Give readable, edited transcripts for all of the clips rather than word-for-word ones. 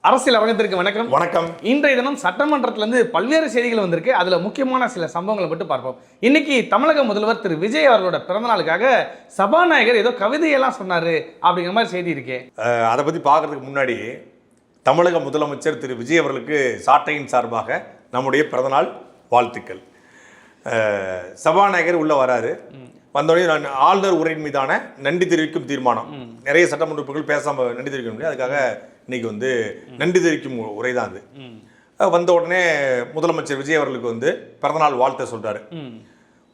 அரசியல் அவலத்திற்கு வணக்கம். வணக்கம். இன்றைய தினம் சட்டமன்றத்திலிருந்து பல்வேறு செய்திகள் வந்திருக்கு. அதுல முக்கியமான சில சம்பவங்களை மட்டும் பார்ப்போம். இன்னைக்கு தமிழக முதல்வர் திரு விஜய் அவர்களோட பிறந்தநாளுக்காக சபாநாயகர் ஏதோ கவிதையெல்லாம் சொன்னாரு அப்படிங்கிற மாதிரி செய்தி இருக்கே. அதை பத்தி பார்க்கறதுக்கு முன்னாடி தமிழக முதலமைச்சர் திரு விஜய் அவர்களுக்கு சாட்டையின் சார்பாக நம்முடைய பிறந்தநாள் வாழ்த்துக்கள். சபாநாயகர் உள்ள வராரு. வந்தோடனே நான் ஆளுநர் உரையின் மீதான நன்றி தெரிவிக்கும் தீர்மானம், நிறைய சட்டமன்ற உறுப்பினர்கள் பேசாம நன்றி தெரிவிக்க முடியாது, அதுக்காக இன்னைக்கு நன்றி தெரிவிக்கும் உரை தான் அது. வந்த உடனே முதலமைச்சர் விஜய் அவர்களுக்கு பிறந்தநாள் வாழ்த்த சொல்றாரு.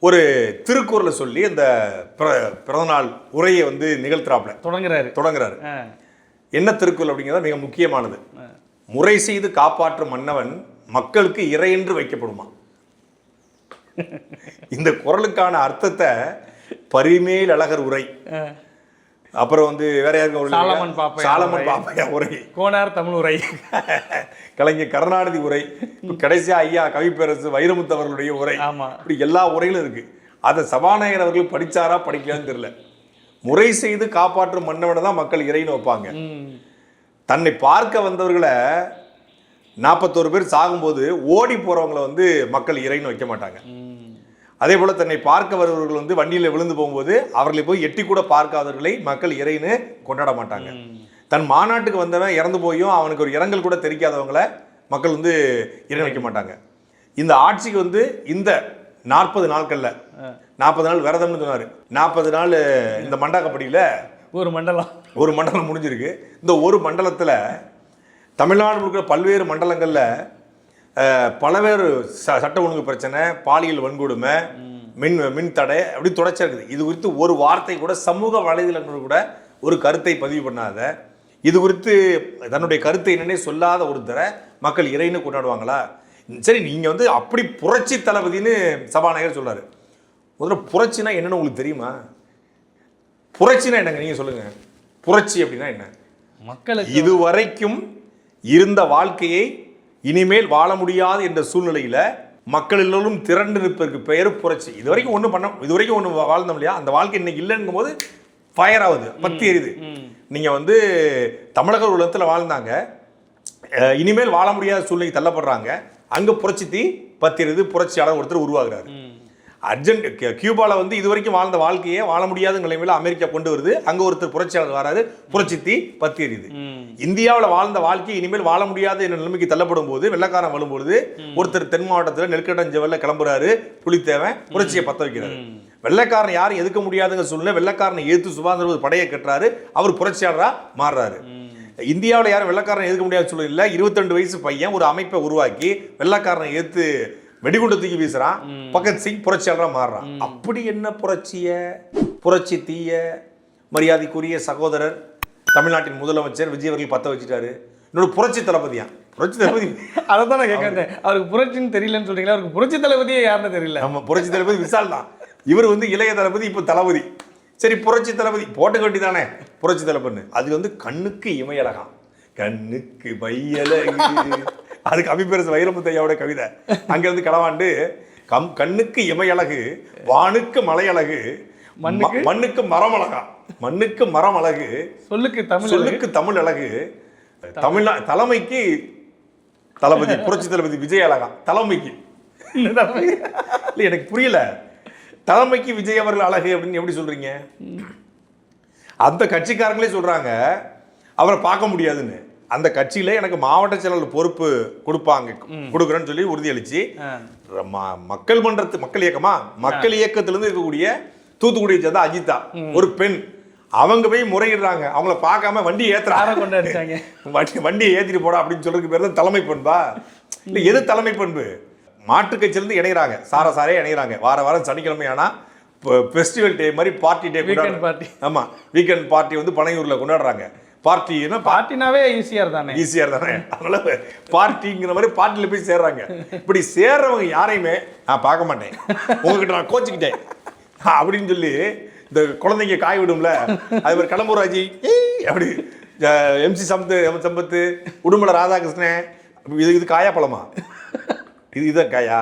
ஒரு திருக்குறளை சொல்லி அந்த பிறந்தநாள் உரையை நிகழ்த்துறாப்ல தொடங்குறாரு. என்ன திருக்குறள் அப்படிங்கிறத மிக முக்கியமானது. முறை செய்து காப்பாற்றும் மன்னவன் மக்களுக்கு இறை என்று வைக்கப்படுமா. இந்த குறளுக்கான அர்த்தத்தை பரிமேல் அழகர் உரை, அப்புறம் வேற யாருக்கு சாலமன் பாப்பையா உரை, கோனார் தமிழ் உரை, கலைஞர் கருணாநிதி உரை, கடைசியா ஐயா கவிப்பேரசு வைரமுத்து அவர்களுடைய உரை, இப்படி எல்லா உரைகளும் இருக்கு. அதை சபாநாயகர் அவர்கள் படிச்சாரா படிக்கலான்னு தெரியல. முறை செய்து காப்பாற்றும் மன்னவனை தான் மக்கள் இறைன்னு வைப்பாங்க. தன்னை பார்க்க வந்தவர்களை 41 பேர் சாகும்போது ஓடி போறவங்களை மக்கள் இறைன்னு வைக்க மாட்டாங்க. அதே போல தன்னை பார்க்க வருபவர்கள் வண்டியில விழுந்து போகும்போது அவர்களை போய் எட்டி கூட பார்க்காதவர்களை மக்கள் இறைன்னு கொண்டாட மாட்டாங்க. தன் மாநாட்டுக்கு வந்தவன் இறந்து போயும் அவனுக்கு ஒரு இரங்கல் கூட தெரிவிக்காதவங்களை மக்கள் இறை வைக்க மாட்டாங்க. இந்த ஆட்சிக்கு இந்த 40 நாட்கள்ல 40 நாள் விரதம்னு சொன்னாரு. 40 நாள் இந்த மண்டாக்கப்படியில ஒரு மண்டலம் முடிஞ்சிருக்கு. இந்த ஒரு மண்டலத்துல தமிழ்நாடு இருக்கிற பல்வேறு மண்டலங்கள்ல பலவேறு சட்ட ஒழுங்கு பிரச்சனை, பாலியல் வன்கொடுமை, மின் தடை அப்படி தொடர்ச்சியா இருக்குது. இது குறித்து ஒரு வார்த்தை கூட சமூக வலைதளங்கள் கூட ஒரு கருத்தை பதிவு பண்ணாத, இது குறித்து தன்னுடைய கருத்தை என்னன்னே சொல்லாத ஒருத்தரை மக்கள் இறைன்னு கொண்டாடுவாங்களா? சரி, நீங்க அப்படி புரட்சி தளபதினு சபாநாயகர் சொல்றாரு. முதல்ல புரட்சினா என்னன்னு உங்களுக்கு தெரியுமா? புரட்சினா என்னங்க நீங்க சொல்லுங்க. புரட்சி அப்படின்னா என்ன? மக்களுக்கு இதுவரைக்கும் இருந்த வாழ்க்கையை இனிமேல் வாழ முடியாது என்ற சூழ்நிலையில மக்கள் எல்லோரும் திரண்டு நிற்பதற்கு பெயர் புரட்சி. இதுவரைக்கும் ஒன்று வாழ்ந்தோம் இல்லையா, அந்த வாழ்க்கை இன்னைக்கு இல்லைங்கும் போது ஃபயர் ஆகுது, பத்தி எரியுது. நீங்க தமிழக உலகத்தில் வாழ்ந்தாங்க, இனிமேல் வாழ முடியாத சூழ்நிலை தள்ளப்படுறாங்க, அங்க புரட்சி தீ பத்தி எரியுது, புரட்சியாளர் ஒருத்தர் உருவாகிறாரு. கியூபால இதுவரைக்கும் வாழ்ந்த வாழ்க்கையே வாழ முடியாத நிலைமையில அமெரிக்கா கொண்டு வருது, அங்க ஒருத்தர் புரட்சியாளர் வராரு, புரட்சி தீ பத்தி எரியுது. இந்தியாவில் வாழ்ந்த வாழ்க்கை இனிமேல் வாழ முடியாத என்ற நிலைமைக்கு தள்ளப்படும் போது, வெள்ளக்காரன் வரும்பொழுது ஒருத்தர் தென் மாவட்டத்தில் நெற்கடஞ்சவல்ல கிளம்புறாரு, புலித்தேவன் புரட்சியை பத்த வைக்கிறாரு. வெள்ளக்காரன் யாரும் எதுக்க முடியாதுங்க சூழ்நிலை, வெள்ளக்காரனை எதிர்த்து சுபாந்திர படையை கட்டுறாரு, அவர் புரட்சியாளரா மாறுறாரு. இந்தியாவில் யாரும் வெள்ளக்காரனை எதுக்க முடியாத சூழ்நிலை, 22 வயசு பையன் ஒரு அமைப்பை உருவாக்கி வெள்ளக்காரனை எதிர்த்து வெடிகுண்டு தூக்கி வீசுறான், பகத் சிங் புரட்சியாளரா மாறுறான். அப்படி என்ன புரட்சி தீய மரியாதைக்குரிய சகோதரர் தமிழ்நாட்டின் முதலமைச்சர் விஜய் அவர்கள் பத்த வச்சுட்டாரு. இன்னொரு புரட்சி தளபதியா? புரட்சி தளபதி அதை தான் நான் கேட்கறேன். அவருக்கு புரட்சின்னு தெரியலன்னு சொல்றீங்களா? அவருக்கு புரட்சி தளபதியே யாருன்னு தெரியல. நம்ம புரட்சி தளபதி விஷால் தான். இவர் இளைய தளபதி, இப்போ தளபதி. சரி, புரட்சி தளபதி போட்டு கட்டி தானே புரட்சி தளபதின்னு. அது கண்ணுக்கு இமையழகாம், கண்ணுக்கு மையழகு. அதுக்கு அபிப்பேரசு வைரமுத்து ஐயாவோட கவிதை. அங்கிருந்து களவாண்டு கண்ணுக்கு இமையழகு, வானுக்கு மலையழகு, மண்ணுக்கு மரம் அழகா, மண்ணுக்கு மரம் அழகு, சொல்லுக்கு தமிழ் அழகு. தலைமைக்கு தளபதி புரட்சி தளபதி விஜய் அழகா. தலைமைக்கு இல்ல, எனக்கு புரியல. தலைமைக்கு விஜய் அவர்கள் அழகு அப்படின்னு எப்படி சொல்றீங்க? அந்த கட்சிக்காரங்களே சொல்றாங்க அவரை பார்க்க முடியாதுன்னு. அந்த கட்சியில எனக்கு மாவட்ட செயலாளர் பொறுப்பு கொடுக்குறேன்னு சொல்லி உறுதியளிச்சு மக்கள் மன்றத்து மக்கள் இயக்கத்திலிருந்து இருக்கக்கூடிய தூத்துக்குடியை சேர்ந்த அஜிதா ஒரு பெண், அவங்க போய் முறையிடுறாங்க. அவங்கள பார்க்காம வண்டியை ஏத்திட்டு போடா அப்படின்னு சொல்றதுக்கு பேர் தான் தலைமை பண்பா? இல்ல, எது தலைமை பண்பு? மாற்று கட்சியிலிருந்து இணைகிறாங்க, சாரே இணைகிறாங்க. வாரம் சனிக்கிழமை ஆனா ஃபெஸ்டிவல் டே மாதிரி பார்ட்டி டே, ஆமா வீக்கெண்ட் பார்ட்டி பனையூர்ல கொண்டாடுறாங்க. பார்ட்டினாவே ஈஸியார் தானே. அதனால பார்ட்டிங்கிற மாதிரி பார்ட்டில போய் சேர்றாங்க. இப்படி சேர்றவங்க யாரையுமே நான் பார்க்க மாட்டேன், உங்ககிட்ட நான் கோச்சிக்கிட்டேன் அப்படின்னு சொல்லி இந்த குழந்தைங்க காய் விடும்ல, அது மாதிரி கடம்பூர் ராஜி அப்படி MC சம்பத்து, உடுமலை ராதாகிருஷ்ணன், இது காயா பழமா? இதுதான் காயா?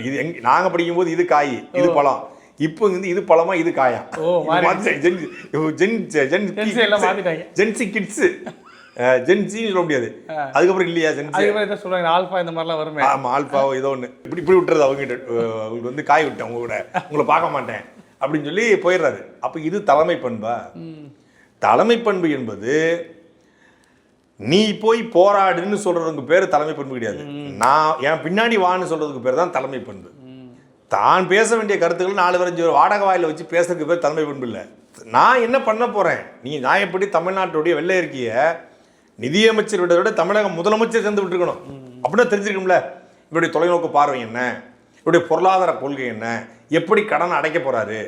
இது நாங்க படிக்கும் போது இது காய், இது பழம். இப்போ இது பழமா இது காயா? ஜென்சி கிட்ஸ் ஜென்சின்னு சொல்ல முடியாது. அதுக்கப்புறம் இல்லையா ஜென்சி, அதுக்கப்புறம் இதை சொல்றாங்க ஆல்ஃபா இந்த மாதிரிலாம் வருமே. ஆமாம், ஆல்ஃபாவோ ஏதோ ஒன்று இப்படி இப்படி விட்டுறது அவங்ககிட்ட. அவங்களுக்கு வந்து காய் விட்டேன் உங்க கூட, உங்களை பார்க்க மாட்டேன் அப்படின்னு சொல்லி போயிடுறாரு. அப்போ இது தலைமை பண்பா? தலைமை பண்பு என்பது நீ போய் போராடுன்னு சொல்றதுக்கு பேர் தலைமை பண்பு கிடையாது. நான் என் பின்னாடி வான்னு சொல்றதுக்கு பேர் தான் தலைமை பண்பு. தான் பேச வேண்டிய கருத்துக்கள் 4-5 வாடகை வாயில வச்சு பேசுறதுக்கு பேர் தலைமை பண்பு இல்லை. நான் என்ன பண்ண போறேன், நான் எப்படி தமிழ்நாட்டுடைய வெள்ளை அறிக்கையை நிதியமைச்சரோட விட தமிழக முதலமைச்சர் சேர்ந்து விட்டுருக்கணும் அப்படின்னு தெரிஞ்சிருக்கும்ல. இவருடைய தொலைநோக்கு பார்வை என்ன, இவருடைய பொருளாதார கொள்கை என்ன, எப்படி கடன் அடைக்க போறாரு,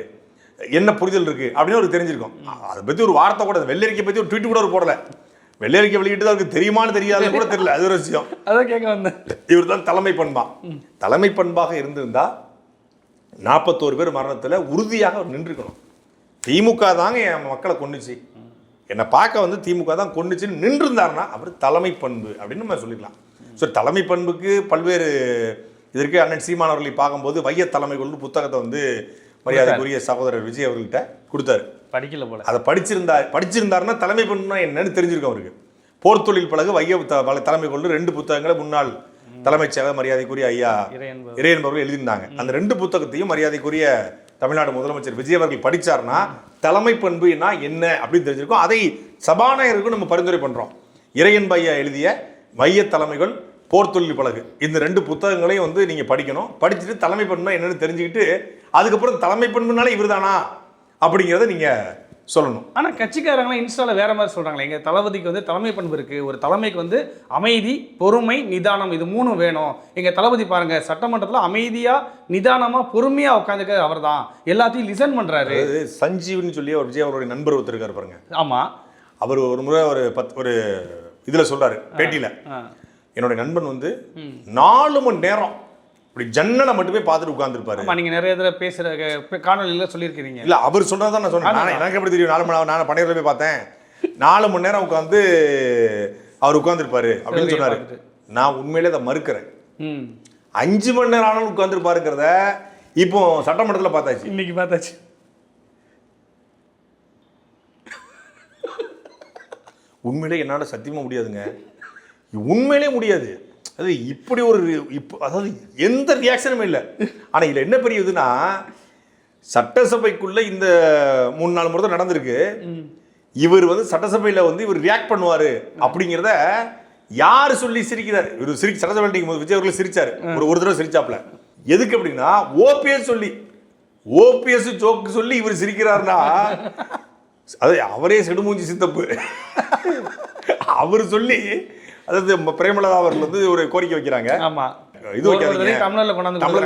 என்ன புரிதல் இருக்கு அப்படின்னு அவருக்கு தெரிஞ்சிருக்கும். அதை பத்தி ஒரு வார்த்தை கூட, வெள்ளை அறிக்கை பத்தி ஒரு ட்வீட் கூட ஒரு போடல. வெள்ளை அறிக்கை வெளியிட்டு அவருக்கு தெரியுமான்னு தெரியாத கூட தெரியல. அது ஒரு விஷயம். அதான் கேட்க வந்தேன். இவர் தான் தலைமை பண்பா. தலைமை பண்பாக இருந்திருந்தா 41 பேர் மரணத்தில் உறுதியாக நின்றுக்கணும். திமுக தாங்க என் மக்களை கொண்டுச்சு, என்னை பார்க்க வந்து திமுக தான் கொண்டுச்சுன்னு நின்றுருந்தாருன்னா அவர் தலைமை பண்பு அப்படின்னு நம்ம சொல்லிக்கலாம். ஸோ தலைமை பண்புக்கு பல்வேறு இதற்கு அண்ணன் சீமான் அவர்களை பார்க்கும்போது வைய தலைமைகள் புத்தகத்தை வந்து மரியாதைக்குரிய சகோதரர் விஜய் அவர்கள்ட்ட கொடுத்தாரு. படிக்கல போல. அதை படிச்சிருந்தாருன்னா தலைமை பண்புனா என்னன்னு தெரிஞ்சிருக்கும் அவருக்கு. போர் தொழில் பழகு வைய தலைமை கொண்டு 2 புத்தகங்களை முன்னாள் தலைமைச் செயலர் மரியாதைக்குரிய ஐயா இறையன் அவர்கள் எழுதியிருந்தாங்க. அந்த 2 புத்தகத்தையும் மரியாதைக்குரிய தமிழ்நாடு முதலமைச்சர் விஜய் அவர்கள் படிச்சார்னா தலைமை பண்புனா என்ன அப்படின்னு தெரிஞ்சிருக்கும். அதை சபாநாயகருக்கும் நம்ம பரிந்துரை பண்றோம். இறையன் ஐயா எழுதிய மைய தலைமைகள் போர் தொழில் பழகு இந்த 2 புத்தகங்களையும் வந்து நீங்க படிக்கணும். படிச்சுட்டு தலைமை பண்புனா என்னன்னு தெரிஞ்சுக்கிட்டு அதுக்கப்புறம் தலைமை பண்புனாலே இவர்தானா அப்படிங்கிறத நீங்க சொல்லணும். ஆனால் கட்சிக்காரங்களாம் இன்ஸ்டாவில் வேற மாதிரி சொல்கிறாங்களே, எங்கள் தளபதிக்கு வந்து தலைமை பண்பு இருக்குது, ஒரு தலைமைக்கு வந்து அமைதி, பொறுமை, நிதானம், இது 3 வேணும். எங்கள் தளபதி பாருங்கள் சட்டமன்றத்தில் அமைதியாக நிதானமாக பொறுமையாக உட்காந்துக்க அவர் தான் எல்லாத்தையும் லிசன் பண்ணுறாரு. சஞ்சீவ்னு சொல்லி ஒரு விஜய் அவருடைய நண்பர் ஒருத்தர் இருக்காரு பாருங்க. ஆமாம், அவர் ஒரு முறை ஒரு இதில் சொல்கிறாரு பேட்டியில், என்னுடைய நண்பன் வந்து 4 மணி நேரம் இப்படி ஜன்னலை மட்டுமே பார்த்துட்டு உட்காந்துருப்பாரு. நீங்கள் நிறைய இதில் பேசுகிற காணொலியில் சொல்லியிருக்கிறீங்க. இல்லை அவர் சொன்னதான் நான் சொன்னேன். எனக்கு எப்படி தெரியும்? 4 மணி நேரம் நான் பணியில் போய் பார்த்தேன். 4 மணி நேரம் உட்காந்து அவர் உட்காந்துருப்பாரு அப்படின்னு சொன்னார். நான் உண்மையிலே அதை மறுக்கிறேன். 5 மணி நேரம் ஆனாலும் உட்காந்துருப்பாருங்கிறத இப்போ சட்டமன்றத்தில் பார்த்தாச்சு, இன்னைக்கு பார்த்தாச்சு. உண்மையிலே என்னால் சத்தியமாக முடியாதுங்க, உண்மையிலே முடியாது. அது இப்படி ஒரு அதாவது எந்த ரியாக்ஷனுமே இல்லை. ஆனால் இதில் என்ன பெரிய இதுன்னா, சட்டசபைக்குள்ள இந்த 3-4 முறை தான் நடந்திருக்கு. இவர் வந்து சட்டசபையில் வந்து இவர் ரியாக்ட் பண்ணுவார் அப்படிங்கிறத யார் சொல்லி சிரிக்கிறார்? இவர் சட்டசபை விஜய் அவர்கள் சிரிச்சார், ஒரு தடவை சிரிச்சாப்ல. எதுக்கு அப்படின்னா ஓபிஎஸ் சொல்லி, ஓபிஎஸ் ஜோக்கு சொல்லி இவர் சிரிக்கிறார்னா அது அவரே செடுமூஞ்சி சித்தப்பு. அவர் சொல்லி, அதாவது பிரேமலதா அவர்கள் வந்து ஒரு கோரிக்கை வைக்கிறாங்க. ஆமா, இது வைக்காதீங்க, தமிழ்ல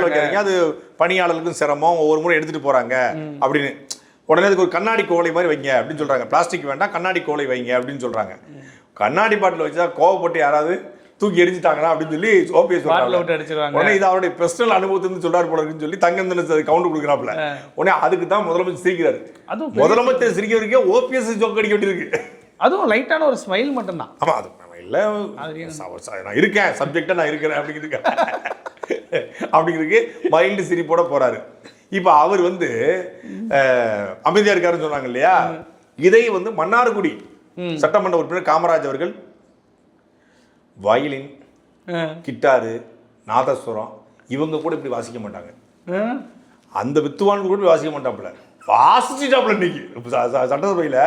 வைக்காதீங்க, அது பணியாளர்களுக்கும் சிரமம், ஒவ்வொரு முறை எடுத்துட்டு போறாங்க அப்படின்னு. உடனே அதுக்கு ஒரு கண்ணாடி கோலை மாதிரி வைங்க அப்படின்னு சொல்றாங்க. பிளாஸ்டிக் வேண்டாம், கண்ணாடி கோலை வைங்க அப்படின்னு சொல்றாங்க. கண்ணாடி பாட்டில் வச்சா கோவப்பட்டு யாராவது தூக்கி எரிஞ்சிட்டாங்களா அப்படின்னு சொல்லி ஓபிஎஸ் சொல்றாங்க. உடனே இது அவருடைய பர்சனல் அனுபவத்திலிருந்து சொல்றாரு போல இருக்குன்னு சொல்லி தங்கந்தன கவுண்ட் கொடுக்குறாப்புல. உடனே அதுக்கு தான் முதலமைச்சர் சிரிக்கிறாரு. முதலமைச்சர் சிரிக்கிறதுக்கே ஓபிஎஸ் ஜோக் அடிக்க வேண்டியிருக்கு. அதுவும் லைட்டான ஒரு ஸ்மைல் மட்டும் தான். ஆமா, அது இல்லை, நான் இருக்கேன், சப்ஜெக்டா நான் இருக்கிறேன் அப்படிங்கிறதுக்கு மைல்டு சிரிப்போட போறாரு. இப்போ அவர் வந்து அமைதியா இருக்காருன்னு சொன்னாங்க இல்லையா, இதை வந்து மன்னார்குடி சட்டமன்ற உறுப்பினர் காமராஜ் அவர்கள் வயலின், கிட்டாரு, நாதஸ்வரம் இவங்க கூட இப்படி வாசிக்க மாட்டாங்க. அந்த வித்துவான் கூட வாசிக்க மாட்டாப்புல, வாசிச்சுட்டாப்புல. இன்னைக்கு சட்டசபையில்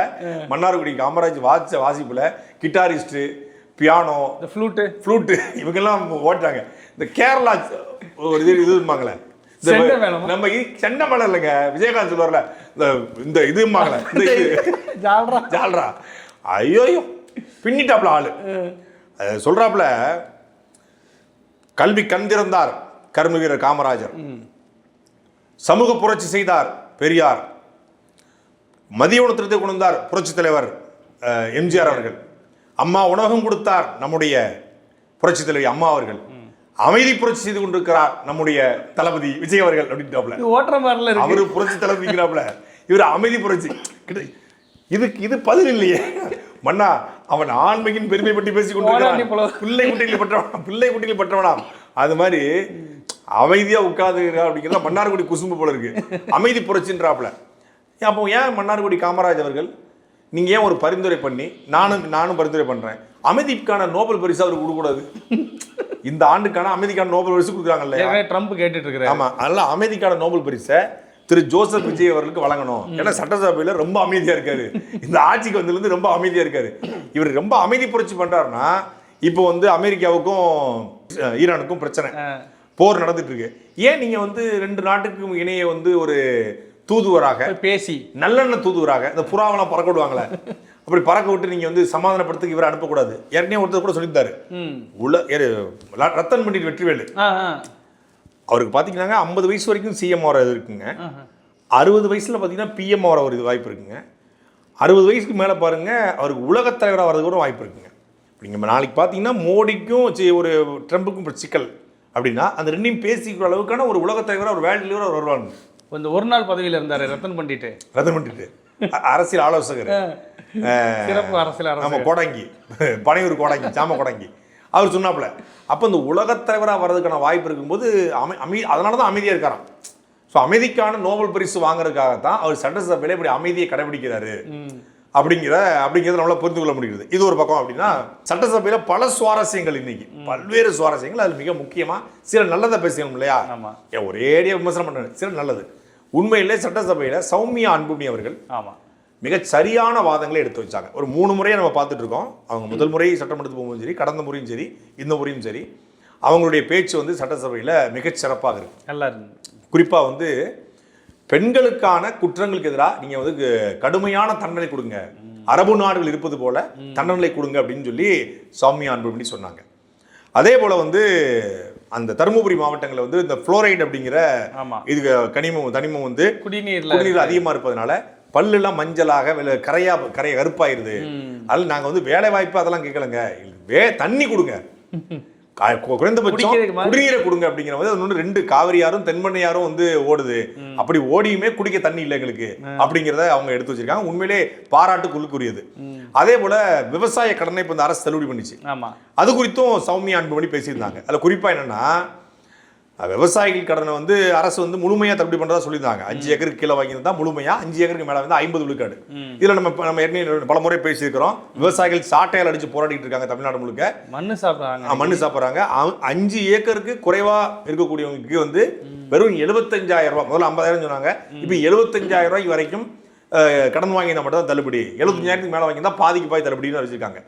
மன்னார்குடி காமராஜ் வாசிப்புல கிட்டாரிஸ்ட், பியானோ, ஃப்ளூட்டு இவங்கெல்லாம் ஓட்டுறாங்க. இந்த கேரளா ஒரு இதுமாங்களே, நம்ம சென்னை மேல இல்லைங்க, விஜயகாந்த் சொல்லுவார்ல இந்த இதுமாங்களே, ஜால்ரா, ஐயோ பின்னிட்டாப்ல ஆளு. சொல்றாப்ல, கல்வி கண் திறந்தார் கர்ம வீரர் காமராஜர், சமூக புரட்சி செய்தார் பெரியார், மதிய உணவு திட்டத்தை கொண்டு வந்தார் புரட்சி தலைவர் எம்ஜிஆர் அவர்கள், அம்மா உணவகம் கொடுத்தார் நம்முடைய புரட்சி தலைவி அம்மா அவர்கள், அமைதி புரட்சி செய்து கொண்டிருக்கிறார் நம்முடைய தளபதி விஜய் அவர்கள் அப்படின்றாப்ல. அவரு புரட்சி தளபதிக்கிறாப்ல, இவர் அமைதி புரட்சி. இது பதில் இல்லையே மன்னா, அவன் ஆண்மையின் பெருமை பற்றி பேசிக் கொண்டிருக்கிறான், பிள்ளை குட்டியில் பற்றவனாம். அது மாதிரி அமைதியா உட்காந்து அப்படிங்கிறத மன்னார்குடி குசும்பு போல இருக்கு, அமைதி புரட்சின்றாப்ல. அப்போ ஏன் மன்னார்குடி காமராஜ் அவர்கள் நீங்க ஏன் ஒரு பரிந்துரை பண்ணி நானும் பரிந்துரை பண்றேன், அமைதிக்கான நோபல் பரிசு அவருக்கு கொடுக்கூடாது? இந்த ஆண்டுக்கான அமைதிக்கான நோபல் பரிசு கொடுக்குறாங்கல்ல, ட்ரம்ப் கேட்டுட்டு இருக்காரு. ஆமா, அதனால அமைதிக்கான நோபல் பரிசை திரு ஜோசப் விஜய் அவர்களுக்கு வழங்கணும். ஏன்னா சட்டசபையில ரொம்ப அமைதியா இருக்காரு, இந்த ஆட்சிக்கு வந்ததுலேருந்து ரொம்ப அமைதியா இருக்காரு. இவர் ரொம்ப அமைதி புரட்சி பண்றாருன்னா, இப்போ வந்து அமெரிக்காவுக்கும் ஈரானுக்கும் பிரச்சனை, போர் நடந்துட்டு இருக்கு. ஏன் நீங்க வந்து 2 நாட்டுக்கும் இணைய வந்து ஒரு தூதுவராக பேசி, நல்லெண்ண தூதுவராக, இந்த புறாவெல்லாம் பறக்க விடுவாங்களே, அப்படி பறக்க விட்டு நீங்க வந்து சமாதானப்படுத்துக்கு இவரை அனுப்பக்கூடாது? ஏற்கனவே ஒருத்தர் கூட சொல்லியிருந்தாரு, ரத்தன் பண்டிட் வெற்றிவேலு, அவருக்கு பார்த்தீங்கன்னா 50 வயசு வரைக்கும் சிஎம் ஆகிற இருக்குங்க, 60 வயசில் பார்த்தீங்கன்னா பிஎம் ஆகிற ஒரு வாய்ப்பு இருக்குங்க, 60 வயசுக்கு மேலே பாருங்க அவருக்கு உலகத் தலைவராக வர்றது கூட வாய்ப்பு இருக்குங்க. நீங்கள் நாளைக்கு பார்த்தீங்கன்னா மோடிக்கும் ஒரு ட்ரம்புக்கும் சிக்கல் அப்படின்னா அந்த ரெண்டையும் பேசிக்கிற அளவுக்கான ஒரு உலகத் தலைவராக, ஒரு வேர்ல்டு லீடராக அவர் வருவாங்க. இந்த ஒரு நாள் பதவியில் இருந்தார் ரத்தன் பண்டிட், அரசியல் ஆலோசகர், சிறப்பு அரசியல், நம்ம கோடாங்கி, பனையூர் கோடாங்கி, சாம கோடாங்கி, அவர் சொன்னாப்புல. அப்போ இந்த உலகத் தலைவராக வர்றதுக்கான வாய்ப்பு இருக்கும்போது அதனால தான் அமைதியாக இருக்காராம். ஸோ அமைதிக்கான நோபல் பரிசு வாங்குறதுக்காகத்தான் அவர் சட்டசபையில் இப்படி அமைதியை கடைபிடிக்கிறாரு அப்படிங்கிறத நம்மளால புரிந்து கொள்ள முடியுது. இது ஒரு பக்கம். அப்படின்னா சட்டசபையில் பல சுவாரஸ்யங்கள், இன்னைக்கு பல்வேறு சுவாரஸ்யங்கள், அதில் மிக முக்கியமாக சில நல்லதை பேசணும் இல்லையா? ஒரேடியாக விமர்சனம் பண்ண சில நல்லது. உண்மையிலே சட்டசபையில் சௌமியா அன்புமணி அவர்கள் மிகச் சரியான வாதங்களை எடுத்து வச்சாங்க. ஒரு 3 முறையை நம்ம பார்த்துட்டு இருக்கோம். அவங்க முதல் முறை சட்டமன்றத்துக்கு போகும்போது சரி, கடந்த முறையும் சரி, இந்த முறையும் சரி, அவங்களுடைய பேச்சு வந்து சட்டசபையில் மிகச் சிறப்பாக இருக்கு. நல்லா இருக்கு. குறிப்பாக வந்து பெண்களுக்கான குற்றங்களுக்கு எதிராக நீங்கள் வந்து கடுமையான தண்டனை கொடுங்க, அரபு நாடுகள் இருப்பது போல தண்டனை கொடுங்க அப்படின்னு சொல்லி சௌமியா அன்புமணி சொன்னாங்க. அதே போல் வந்து அந்த தருமபுரி மாவட்டங்களில் வந்து இந்த ஃப்ளோரைடு அப்படிங்கிற இது தனிமம் வந்து குடிநீர் அதிகமாக இருப்பதனால பல்லுலாம் மஞ்சளாக கரை கருப்பாயிருது. அதில் நாங்கள் வந்து வேலை வாய்ப்பு அதெல்லாம் கேட்கலங்க, தண்ணி கொடுங்க, குறைந்தபட்சம் குடிநீரை கொடுங்க அப்படிங்கிற போது இன்னொன்று 2 காவிரியாரும் தென்பண்ணையாரும் வந்து ஓடுது, அப்படி ஓடியுமே குடிக்க தண்ணி இல்லை எங்களுக்கு அப்படிங்கிறத அவங்க எடுத்து வச்சிருக்காங்க. உண்மையிலே பாராட்டுக்குரியது. அதே போல விவசாய கடனை இப்போ இந்த அரசு தள்ளுபடி பண்ணிச்சு, அது குறித்தும் சௌமியா அன்புமணி பேசியிருந்தாங்க. அதில் குறிப்பாக என்னன்னா, விவசாயிகள் கடனை வந்து அரசு வந்து முழுமையாக தள்ளுபடி பண்ணுறதா சொல்லியிருந்தாங்க. 5 ஏக்கருக்கு கீழே வாங்கியிருந்தா முழுமையாக, 5 ஏக்கருக்கு மேலே வந்து 50 விழுக்காடு. இதில் நம்ம ஏற்கனவே பல முறை பேசியிருக்கிறோம். விவசாயிகள் சாட்டையால் அடித்து போராடிட்டு இருக்காங்க தமிழ்நாடு முழுக்க, மண்ணு சாப்பிட்றாங்க. 5 ஏக்கருக்கு குறைவாக இருக்கக்கூடியவங்களுக்கு வந்து வெறும் 75,000 ரூபாய், முதல்ல 50,000 சொன்னாங்க, இப்போ 75,000 ரூபாய்க்கு வரைக்கும் கடன் வாங்கினா மட்டும் தான் தள்ளுபடி, 75,000க்கு மேலே வாங்கியிருந்தா பாதிக்கு பாதி தள்ளுபடின்னு வச்சுருக்காங்க.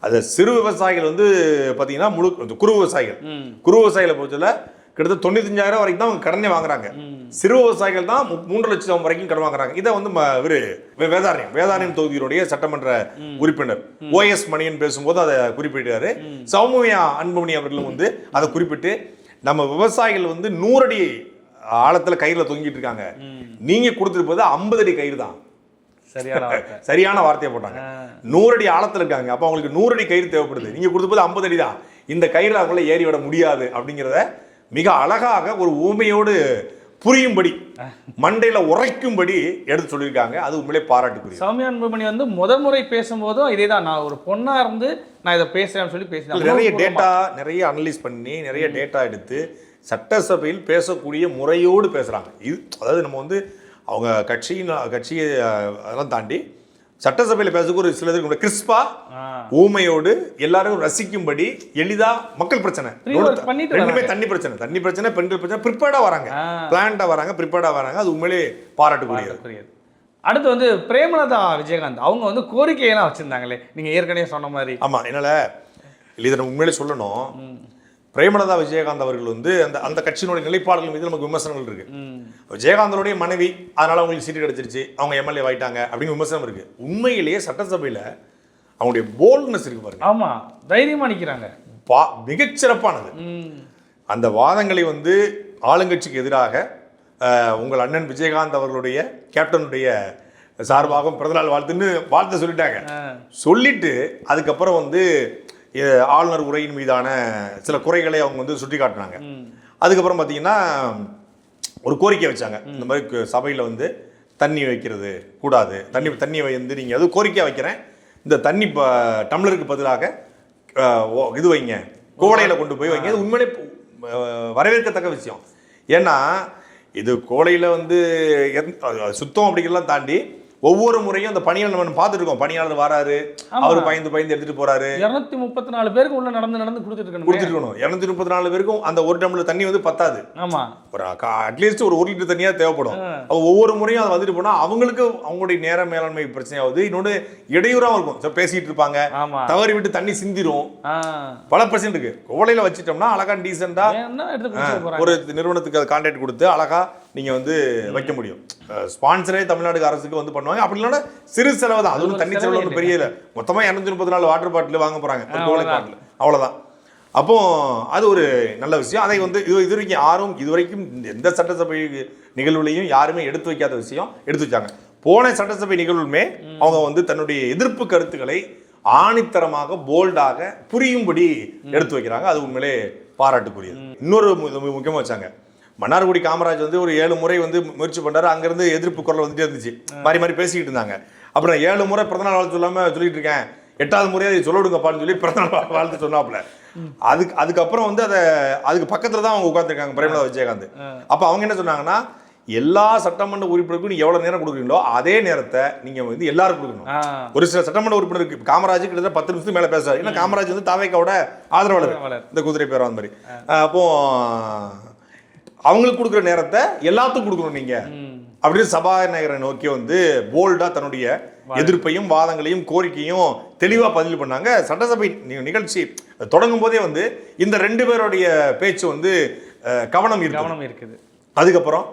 அது சிறு விவசாயிகள் வந்து பார்த்தீங்கன்னா குறு விவசாயிகளை பொறுத்தவரை கிட்டத்தட்ட 95,000 வரைக்கும் தான் அவங்க கடனே வாங்குறாங்க. சிறு விவசாயிகள் தான் 3 லட்சம் வரைக்கும் கடன் வாங்குறாங்க. இதை வந்து வேதாரண்யம் தொகுதியினுடைய சட்டமன்ற உறுப்பினர் OS மணியன் பேசும்போது அதை குறிப்பிட்டாரு. சௌமியா அன்புமணி அவர்களும் வந்து அதை குறிப்பிட்டு, நம்ம விவசாயிகள் வந்து 100 அடி ஆழத்துல கயிறுல தொங்கிட்டு இருக்காங்க, நீங்க கொடுத்துருப்பது 50 அடி கயிறு தான். சரியான வார்த்தையை போட்டாங்க. 100 அடி ஆழத்துல இருக்காங்க, அப்ப அவங்களுக்கு 100 அடி கயிறு தேவைப்படுது, நீங்க கொடுத்துருப்பது 50 அடி தான், இந்த கயிறுல அவங்கள ஏறி விட முடியாது அப்படிங்கிறத மிக அழகாக ஒரு ஊமையோடு புரியும்படி, மண்டையில உரைக்கும்படி எடுத்து சொல்லியிருக்காங்க. அது உண்மையிலே பாராட்டுக்குரிய. சௌமியா அன்புமணி வந்து முதல் முறை பேசும்போதும் இதே தான், நான் ஒரு பொண்ணா இருந்து நான் இதை பேசுறேன்னு சொல்லி பேசினேன். நிறைய அனலைஸ் பண்ணி நிறைய டேட்டா எடுத்து சட்டசபையில் பேசக்கூடிய முறையோடு பேசுறாங்க. இது அதாவது நம்ம வந்து அவங்க கட்சியை அதெல்லாம் தாண்டி சட்டசபையில் பேசுக்கு ஒரு சிலருக்கு கிறிஸ்பா ஊமையோடு எல்லாரும் ரசிக்கும்படி எளிதா மக்கள் பிரச்சனை, தண்ணி பிரச்சனை, பெண்கள் பிரச்சனை, ப்ரிப்பேர்டா வராங்க, பிளான்டா வராங்க, ப்ரிப்பேர்டா வராங்க. அது உண்மையிலே பாராட்டுக்குரியது. அடுத்து வந்து பிரேமலதா விஜயகாந்த் அவங்க வந்து கோரிக்கையெல்லாம் வச்சிருந்தாங்களே, நீங்க ஏற்கனவே சொன்ன மாதிரி. ஆமா, என்னால இதை உண்மையிலே சொல்லணும். பிரேமலதா விஜயகாந்த் அவர்கள் வந்து அந்த கட்சியினுடைய நிலைப்பாடுகள் மீது நமக்கு விமர்சனங்கள் இருக்கு. விஜயகாந்தனுடைய மனைவி, அதனால அவங்களுக்கு சீட்டு கிடைச்சிருச்சு, அவங்க எம்எல்ஏ ஆயிட்டாங்க அப்படின்னு விமர்சனம் இருக்கு. உண்மையிலேயே சட்டசபையில அவங்களுடைய போல்ட்னஸ் இருக்கு பாருங்க. ஆமா, தைரியமா நிக்கிறாங்க, மிகச்சிறப்பானது. அந்த வாதங்களை வந்து ஆளுங்கட்சிக்கு எதிராக உங்கள் அண்ணன் விஜயகாந்த் அவர்களுடைய கேப்டனுடைய சார்பாக பிறந்தநாள் வாழ்த்து சொல்லிட்டாங்க. சொல்லிட்டு அதுக்கப்புறம் வந்து ஆளுநர் உரையின் மீதான சில குறைகளை அவங்க வந்து சுட்டி காட்டினாங்க. அதுக்கப்புறம் பார்த்தீங்கன்னா ஒரு கோரிக்கை வச்சாங்க, இந்த மாதிரி சபையில் வந்து தண்ணி வைக்கிறது கூடாது, தண்ணியை வந்து நீங்கள் அது கோரிக்கை வைக்கிறேன், இந்த தண்ணி டம்ளருக்கு பதிலாக இது வைங்க, கோடையில் கொண்டு போய் வைங்க. இது உண்மையிலே வரவேற்கத்தக்க விஷயம். ஏன்னா இது கோடையில் வந்து சுத்தம் அப்படிங்கிறலாம் தாண்டி ஒவ்வொரு முறையும் அந்த பணியாளர் நம்ம பார்த்துட்டு இருக்கோம், பணியாளர் வராரு, அவர் பயந்து எடுத்துட்டு போறாரு. 234 பேருக்கு உள்ள நடந்து கொடுத்துட்டு இருக்கணும். 234 பேருக்கும் அந்த ஒரு டம்ளர் தண்ணி வந்து பத்தாது. ஆமா, ஒரு அட்லீஸ்ட் ஒரு 1 லிட்டர் தண்ணியா தேவைப்படும். ஒவ்வொரு முறையும் அதை வந்துட்டு போனா அவங்களுக்கு அவங்களுடைய நேர மேலாண்மை பிரச்சனையாவது, இன்னொன்று இடையூறா இருக்கும். பேசிட்டு இருப்பாங்க, தவறி விட்டு தண்ணி சிந்திரும், பல பிரச்சனை இருக்கு. கோலையில வச்சுட்டோம்னா அழகா டீசெண்டா ஒரு நிறுவனத்துக்கு கான்ட்ராக்ட் கொடுத்து அழகா நீங்க வந்து வைக்க முடியும். ஸ்பான்சரே தமிழ்நாடு அரசுக்கு வந்து பண்ணுவாங்க. அப்படி இல்லைன்னா சிறு செலவு தான், அது ஒரு தண்ணி செலவு ஒன்றும் பெரிய இல்லை. மொத்தமா 234 வாட்டர் பாட்டில் வாங்க போறாங்க, அவ்வளவுதான். அப்போ அது ஒரு நல்ல விஷயம். அதை வந்து இது வரைக்கும் யாரும் இதுவரைக்கும் எந்த சட்டசபை நிகழ்வுலையும் யாருமே எடுத்து வைக்காத விஷயம் எடுத்து வச்சாங்க. போன சட்டசபை நிகழ்வுமே அவங்க வந்து தன்னுடைய எதிர்ப்பு கருத்துக்களை ஆணித்தரமாக போல்டாக புரியும்படி எடுத்து வைக்கிறாங்க. அது உண்மையிலே பாராட்டுக்குரியது. இன்னொரு முக்கியமாக வச்சாங்க, மன்னார்குடி காமராஜ் வந்து ஒரு 7 முறை வந்து முயற்சி பண்ணாரு. அங்கிருந்து எதிர்ப்பு குரல் வந்துட்டே இருந்துச்சு, மாறி பேசிக்கிட்டு இருந்தாங்க. அப்புறம் 7 முறை பிறந்தநாள் வாழ்த்து சொல்லாம சொல்லிட்டு இருக்கேன், 8வது முறையாக சொல்ல விடுங்கப்பான்னு சொல்லி பிறந்தநாள் வாழ்த்து சொன்னாப்புல. அதுக்கப்புறம் வந்து அதுக்கு பக்கத்துல தான் அவங்க உட்காந்துருக்காங்க பிரேமலதா விஜயகாந்த். அப்ப அவங்க என்ன சொன்னாங்கன்னா, எல்லா சட்டமன்ற உறுப்பினருக்கும் நீங்க எவ்வளவு நேரம் கொடுக்குறீங்களோ அதே நேரத்தை நீங்க வந்து எல்லாரும் கொடுக்கணும். ஒரு சில சட்டமன்ற உறுப்பினருக்கு காமராஜ் கிட்டத்தட்ட 10 நிமிஷத்துக்கு மேல பேசுறாரு. ஏன்னா காமராஜ் வந்து தாவேக்காவோட ஆதரவாளர், இந்த குதிரை பேர் அந்த மாதிரி. அப்போ அவங்களுக்கு கொடுக்குற நேரத்தை எல்லாத்துக்கும் கொடுக்கணும் நீங்க அப்படின்னு சபாநாயகரை நோக்கி வந்து போல்டா தன்னுடைய எதிர்ப்பையும் வாதங்களையும் கோரிக்கையும் தெளிவா பதில் பண்ணாங்க. சட்டசபை நிகழ்ச்சி தொடங்கும் போதே வந்து இந்த 2 பேருடைய பேச்சு வந்து கவனம் இருக்குது. அதுக்கப்புறம்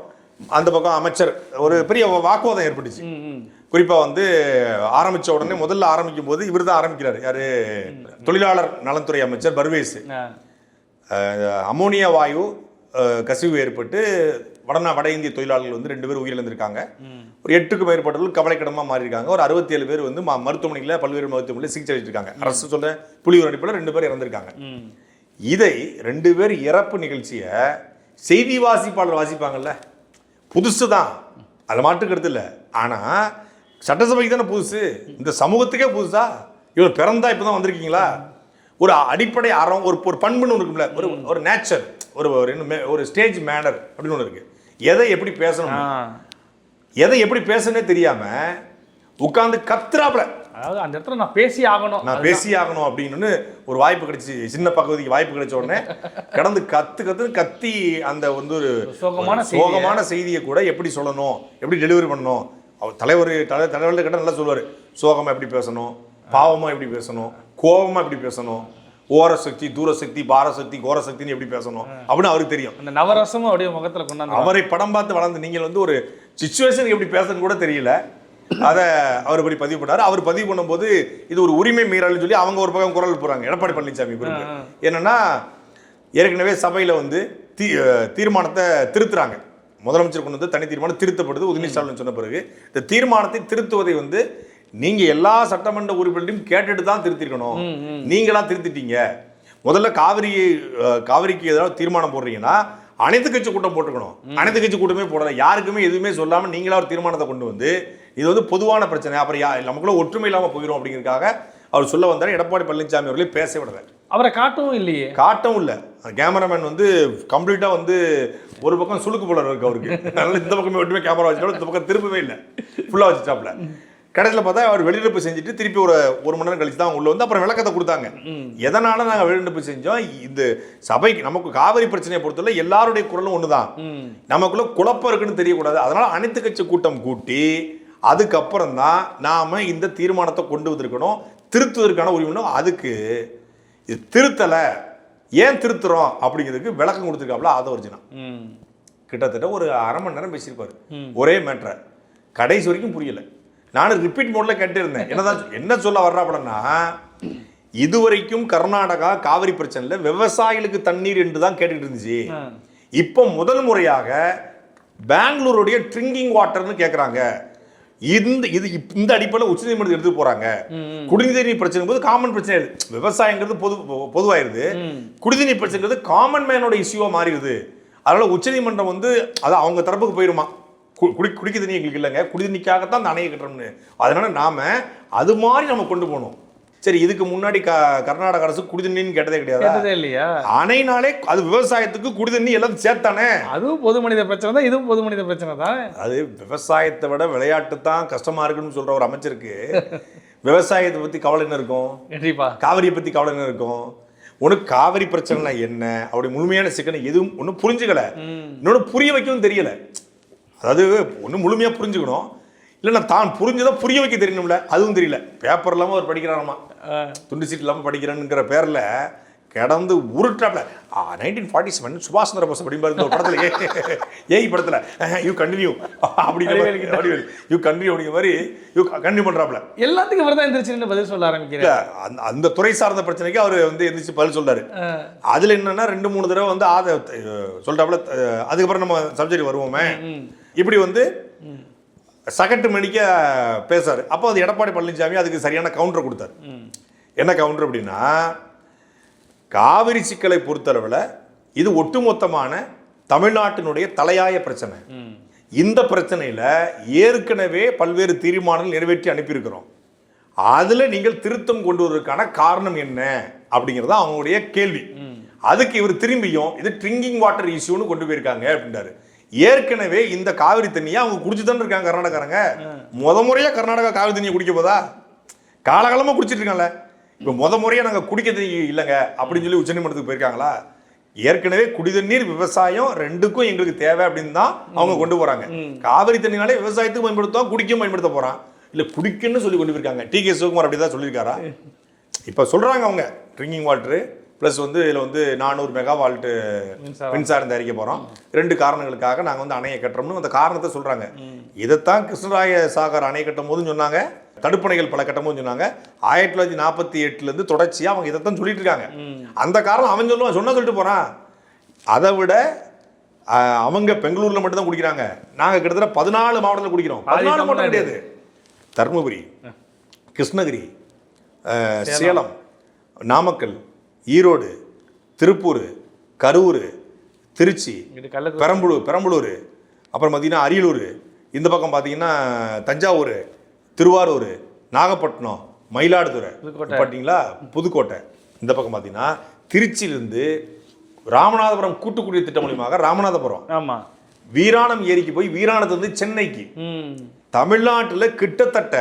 அந்த பக்கம் அமைச்சர் ஒரு பெரிய வாக்குவாதம் ஏற்பட்டுச்சு. குறிப்பா வந்து ஆரம்பிச்ச உடனே முதல்ல ஆரம்பிக்கும் போது இவர் தான் ஆரம்பிக்கிறாரு. யாரு? தொழிலாளர் நலத்துறை அமைச்சர் பர்வேஸ். அமோனியா வாயு கசிவு ஏற்பட்டு வட இந்திய தொழிலாளர்கள் வந்து 2 பேர் உயிரிழந்திருக்காங்க. ஒரு 8க்கும் மேற்பட்டவர்கள் கவலைக்கிடமாக மாறியிருக்காங்க. ஒரு 67 பேர் வந்து மருத்துவமனையில் பல்வேறு மருத்துவமனையில் சிகிச்சை அளிச்சிருக்காங்க. அரசு சொல்ல புள்ளிவிவர அடிப்படையில் 2 பேர் இறந்திருக்காங்க. இதை 2 பேர் இறப்பு நிகழ்ச்சியை செய்தி வாசிப்பாளர் வாசிப்பாங்கல்ல, புதுசு தான், அதை மாட்டுக்கிறது இல்லை. ஆனால் சட்டசபைக்கு தானே புதுசு, இந்த சமூகத்துக்கே புதுசா? இவர் பிறந்தா இப்போ தான் வந்திருக்கீங்களா? ஒரு அடிப்படை அறம், ஒரு பண்புன்னு இருக்கும்ல, ஒரு நேச்சர், ஒரு ஸ்டேஜ் மேனர் அப்படின்னு ஒன்று இருக்கு. எதை எப்படி பேசணும், எதை எப்படி பேசணும்னே தெரியாம உட்கார்ந்து கத்துறாப்ல. அதாவது அந்த இடத்துல நான் பேசி ஆகணும் அப்படின்னு ஒரு வாய்ப்பு கிடைச்சி, சின்ன பகுதிக்கு வாய்ப்பு கிடைச்ச உடனே கடந்து கத்தி அந்த வந்து ஒரு சோகமான செய்தியை கூட எப்படி சொல்லணும், எப்படி டெலிவரி பண்ணணும். அவர் தலைவர்கிட்ட கிட்ட நல்லா சொல்லுவார். சோகமா எப்படி பேசணும், பாவமா எப்படி பேசணும், கோபமா எப்படி பேசணும், ஓரசக்தி, தூரசக்தி, பாரசக்தி, கோரசக்தின்னு எப்படி பேசணும் அப்படின்னு அவருக்கு தெரியும். அந்த நவரசமும் அப்படியே முகத்துல கொண்டாந்து அவரை படம் பார்த்து வளர்ந்து நீங்கள் வந்து ஒரு சிச்சுவேஷன் எப்படி பேசணும்னு கூட தெரியல. அதை அவர் படி பதிவு பண்ணாரு. அவர் பதிவு பண்ணும்போது இது ஒரு உரிமை மீறல்னு சொல்லி அவங்க ஒரு பக்கம் குரல் போறாங்க. எடப்பாடி பழனிசாமி குரூப் என்னன்னா, ஏற்கனவே சபையில வந்து தீர்மானத்தை திருத்துறாங்க. முதலமைச்சர் கொண்டு வந்து தனி தீர்மானம் திருத்தப்படுது உதயநிதி ஸ்டாலின் சொன்ன பிறகு. இந்த தீர்மானத்தை திருத்துவதை வந்து நீங்க எல்லா சட்டமன்ற உறுப்பினரையும் கேட்டுட்டு தான் திருத்திருக்கணும். நீங்களா திருத்திட்டீங்க. முதல்ல காவிரிக்கு ஏதாவது தீர்மானம் போடுறீங்கன்னா அனைத்து கட்சி கூட்டம் போட்டுக்கணும். அனைத்து கட்சி கூட்டமே போடல, யாருக்குமே எதுவுமே சொல்லாம நீங்களா ஒரு தீர்மானத்தை கொண்டு வந்து இது வந்து பொதுவான பிரச்சனை, அப்புறம் நமக்குள்ள ஒற்றுமை இல்லாம போயிடும் அப்படிங்கிறதுக்காக அவர் சொல்ல வந்தாரு. எடப்பாடி பழனிசாமி அவர்களே பேச விடல, அவரை காட்டவும் இல்லை. கேமராமேன் வந்து கம்ப்ளீட்டா வந்து ஒரு பக்கம் சுளுக்கு போல இருக்கு அவருக்கு. அதனால இந்த பக்கமே ஒட்டுமே கேமரா வச்சுட்டாலும் இந்த பக்கம் திரும்பவே இல்லை, ஃபுல்லா வச்சுட்டாப்ல. கடைசியில் பார்த்தா அவர் வெளிநடப்பு செஞ்சுட்டு திருப்பி ஒரு மணி நேரம் கழிச்சு தான் உள்ள வந்து அப்புறம் விளக்கத்தை கொடுத்தாங்க. எதனால நாங்கள் வெளிநடப்பு செஞ்சோம், இந்த சபைக்கு நமக்கு காவிரி பிரச்சனையை பொறுத்தவரை எல்லாருடைய குரலும் ஒண்ணுதான், நமக்குள்ள குழப்பம் இருக்குன்னு தெரியக்கூடாது. அதனால அனைத்து கட்சி கூட்டம் கூட்டி அதுக்கப்புறம் தான் நாம இந்த தீர்மானத்தை கொண்டு வந்திருக்கணும், திருத்துவதற்கான உரிமை. அதுக்கு இது திருத்தலை, ஏன் திருத்துறோம் அப்படிங்கிறதுக்கு விளக்கம் கொடுத்துருக்காப்ல. அதை ஒரிஜினா கிட்டத்தட்ட ஒரு அரை மணி நேரம் பேசியிருப்பாரு ஒரே மேட்டரை. கடைசி வரைக்கும் புரியல. நானும் ரிப்பீட் மோட்ல கேட்டு இருந்தேன், என்ன சொல்ல வர்றாப்படனா, இதுவரைக்கும் கர்நாடகா காவிரி பிரச்சனையில் விவசாயிகளுக்கு தண்ணீர் என்று தான் கேட்டுட்டு இருந்துச்சு. இப்போ முதல் முறையாக பெங்களூருடைய ட்ரிங்கிங் வாட்டர்னு கேட்குறாங்க. இந்த அடிப்படையில் உச்சநீதிமன்றத்துக்கு எடுத்து போறாங்க. குடிநீர் பிரச்சனை போது காமன் பிரச்சனை, விவசாயங்கிறது பொதுவாயிருது, குடிநீர் பிரச்சனைங்கிறது காமன் மேனோட இஷ்யூவா மாறிடுது. அதனால உச்சநீதிமன்றம் வந்து அது அவங்க தரப்புக்கு போயிருமா, குடிக்க தண்ணி எங்களுக்கு இல்லைங்க, குடிநீருக்காகத்தான் அந்த அணையை கட்டுறோம்னு. அதனால நாம அது மாதிரி நம்ம கொண்டு போகணும். சரி இதுக்கு முன்னாடி கர்நாடக அரசு குடிதண்ணின்னு கேட்டதே கிடையாது இல்லையா? அணைனாலே அது விவசாயத்துக்கு குடிதண்ணி எல்லாம் சேர்த்தானே. அதுவும் பொது மனித பிரச்சனை தான், இதுவும் பொது மனித பிரச்சனை தான். அது விவசாயத்தை விட விளையாட்டு தான் கஷ்டமா இருக்குன்னு சொல்ற ஒரு அமைச்சருக்கு விவசாயத்தை பத்தி கவலை என்ன இருக்கும்? கண்டிப்பா. காவிரியை பத்தி கவலை என்ன இருக்கும்? உனக்கு காவிரி பிரச்சனை என்ன அப்படி முழுமையான சிக்கனை எதுவும் ஒன்றும் புரிஞ்சுக்கல, இன்னொன்று புரிய வைக்கவும் தெரியல. அதாவது ஒன்று முழுமையா புரிஞ்சுக்கணும், இல்லைன்னா தான் புரிஞ்சதான் புரிய வைக்க தெரியணும்ல, அதுவும் தெரியல. பேப்பர் இல்லாமல் அவர் படிக்கிறாராமா, துண்டு சீட் இல்லாமல் படிக்கிறேன்னுங்கிற பேரில் கிடந்து உருட்டாப்ல. 1947 சுபாஷ் சந்திர போஸ் அப்படிங்கிற ஒரு படத்தில் ஏய் படத்தில் யூ கண்டினியூ அப்படிங்கிற யூ கண்டினியூ அப்படிங்கிற மாதிரி யூ கண்டினியூ பண்ணுறாப்ல. எல்லாத்துக்கும் இவர் தான் எந்திரிச்சு பதில் சொல்ல ஆரம்பிக்கிறார். அந்த துறை சார்ந்த பிரச்சனைக்கு அவர் வந்து எந்திரிச்சு பதில் சொல்றாரு. அதில் என்னன்னா 2-3 தடவை வந்து சொல்றாப்ல. அதுக்கப்புறம் நம்ம சப்ஜெக்ட் வருவோமே, இப்படி வந்து சகட்டு மணிக்க பேசாரு. அப்போ அது எடப்பாடி பழனிசாமி அதுக்கு சரியான கவுண்டர் கொடுத்தாரு. என்ன கவுண்டர் அப்படின்னா, காவிரி சிக்கலை பொறுத்தளவில் இது ஒட்டுமொத்தமான தமிழ்நாட்டினுடைய தலையாய பிரச்சனை. இந்த பிரச்சனையில் ஏற்கனவே பல்வேறு தீர்மானங்கள் நிறைவேற்றி அனுப்பியிருக்கிறோம். அதில் நீங்கள் திருத்தம் கொண்டு வருவதற்கான காரணம் என்ன அப்படிங்கிறத அவங்களுடைய கேள்வி. அதுக்கு இவர் திரும்பியும் இது ட்ரிங்கிங் வாட்டர் இஷ்யூன்னு கொண்டு போயிருக்காங்க அப்படின்றாரு. ஏற்கனவே இந்த காவிரி தண்ணியை அவங்க குடிச்சு தான் இருக்காங்க கர்நாடகாரங்க. முறையா கர்நாடகா காவிரி தண்ணியை குடிக்க போதா? காலகாலமாக குடிச்சிட்டு இருக்காங்கல்ல. இப்போ முறையாக நாங்கள் குடிக்க தண்ணி இல்லைங்க அப்படின்னு சொல்லி உச்சநீதிமன்றத்துக்கு போயிருக்காங்களா? ஏற்கனவே குடிதண்ணீர் விவசாயம் ரெண்டுக்கும் எங்களுக்கு தேவை அப்படின்னு தான் அவங்க கொண்டு போறாங்க. காவிரி தண்ணினாலே விவசாயத்துக்கு பயன்படுத்துவோம், குடிக்கும் பயன்படுத்த போறான், இல்லை குடிக்கன்னு சொல்லி கொண்டு போயிருக்காங்க. டி.கே. சிவகுமார் அப்படி தான் சொல்லியிருக்காரா? இப்போ சொல்றாங்க அவங்க ட்ரிங்கிங் வாட்டரு ப்ளஸ் வந்து இதில் வந்து 400 மெகாவால்ட்டு மின்சாரம் தயாரிக்க போகிறோம், 2 காரணங்களுக்காக நாங்கள் வந்து அணையை கட்டுறோம்னு அந்த காரணத்தை சொல்கிறாங்க. இதைத்தான் கிருஷ்ணராய சாகர் அணை கட்டும் போதும் சொன்னாங்க, தடுப்பணைகள் பல கட்டும் போதும் சொன்னாங்க. 1948 தொடர்ச்சியாக அவங்க இதைத்தான் சொல்லிட்டு இருக்காங்க. அந்த காரணம் அவன் சொல்லுவான், சொன்னா சொல்லிட்டு போகிறான். அதை விட அவங்க பெங்களூரில் மட்டும்தான் குடிக்கிறாங்க, நாங்கள் கிட்டத்தட்ட 14 மாவட்டத்தில் குடிக்கிறோம். 14 மாவட்டம் கிடையாது, தருமபுரி, கிருஷ்ணகிரி, சேலம், நாமக்கல், ஈரோடு, திருப்பூர், கரூர், திருச்சி, பெரம்பலூர், அப்புறம் பார்த்தீங்கன்னா அரியலூர், இந்த பக்கம் பார்த்தீங்கன்னா தஞ்சாவூர், திருவாரூர், நாகப்பட்டினம், மயிலாடுதுறை, பார்த்தீங்களா புதுக்கோட்டை, இந்த பக்கம் பார்த்தீங்கன்னா திருச்சியிலிருந்து ராமநாதபுரம் கூட்டுக்குடிய திட்டம் மூலியமாக ராமநாதபுரம், ஆமாம், வீராணம் ஏரிக்கு போய் வீராணத்துலேருந்து சென்னைக்கு, தமிழ்நாட்டில் கிட்டத்தட்ட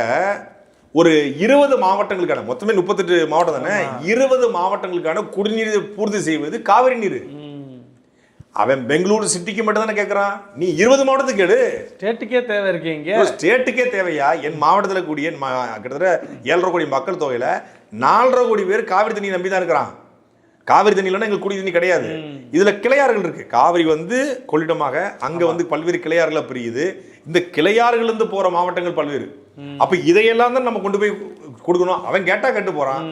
ஒரு 20 மாவட்டங்களுக்கான, மொத்தமே 38 மாவட்டம் தானே, 20 மாவட்டங்களுக்கான குடிநீரை பூர்த்தி செய்வது காவிரி நீர். அவன் பெங்களூரு சிட்டிக்கு மட்டும் தானே கேட்கறான், நீ 20 மாவட்டத்துக்கு கேடு. ஸ்டேட்டுக்கே தேவை இருக்கீங்க. ஸ்டேட்டுக்கே தேவையா? என் மாவட்டத்தில் கூடிய கிட்டத்தட்ட 7.5 கோடி மக்கள் தொகையில 4.5 கோடி பேர் காவிரி தண்ணி நம்பி தான் இருக்கிறான். காவிரி தண்ணி இல்லைன்னா எங்களுக்கு குடி தண்ணி கிடையாது. இதுல கிளையாறுகள் இருக்கு. காவிரி வந்து கொள்ளிடமாக அங்க வந்து பல்வேறு கிளையாறுகளை பிரியுது. இந்த கிளையாறுகள் இருந்து போற மாவட்டங்கள் பல்வேறு. அப்ப இதையெல்லாம் தான் நம்ம கொண்டு போய் கொடுக்கணும். அவன் கேட்டா கேட்டு போறான்.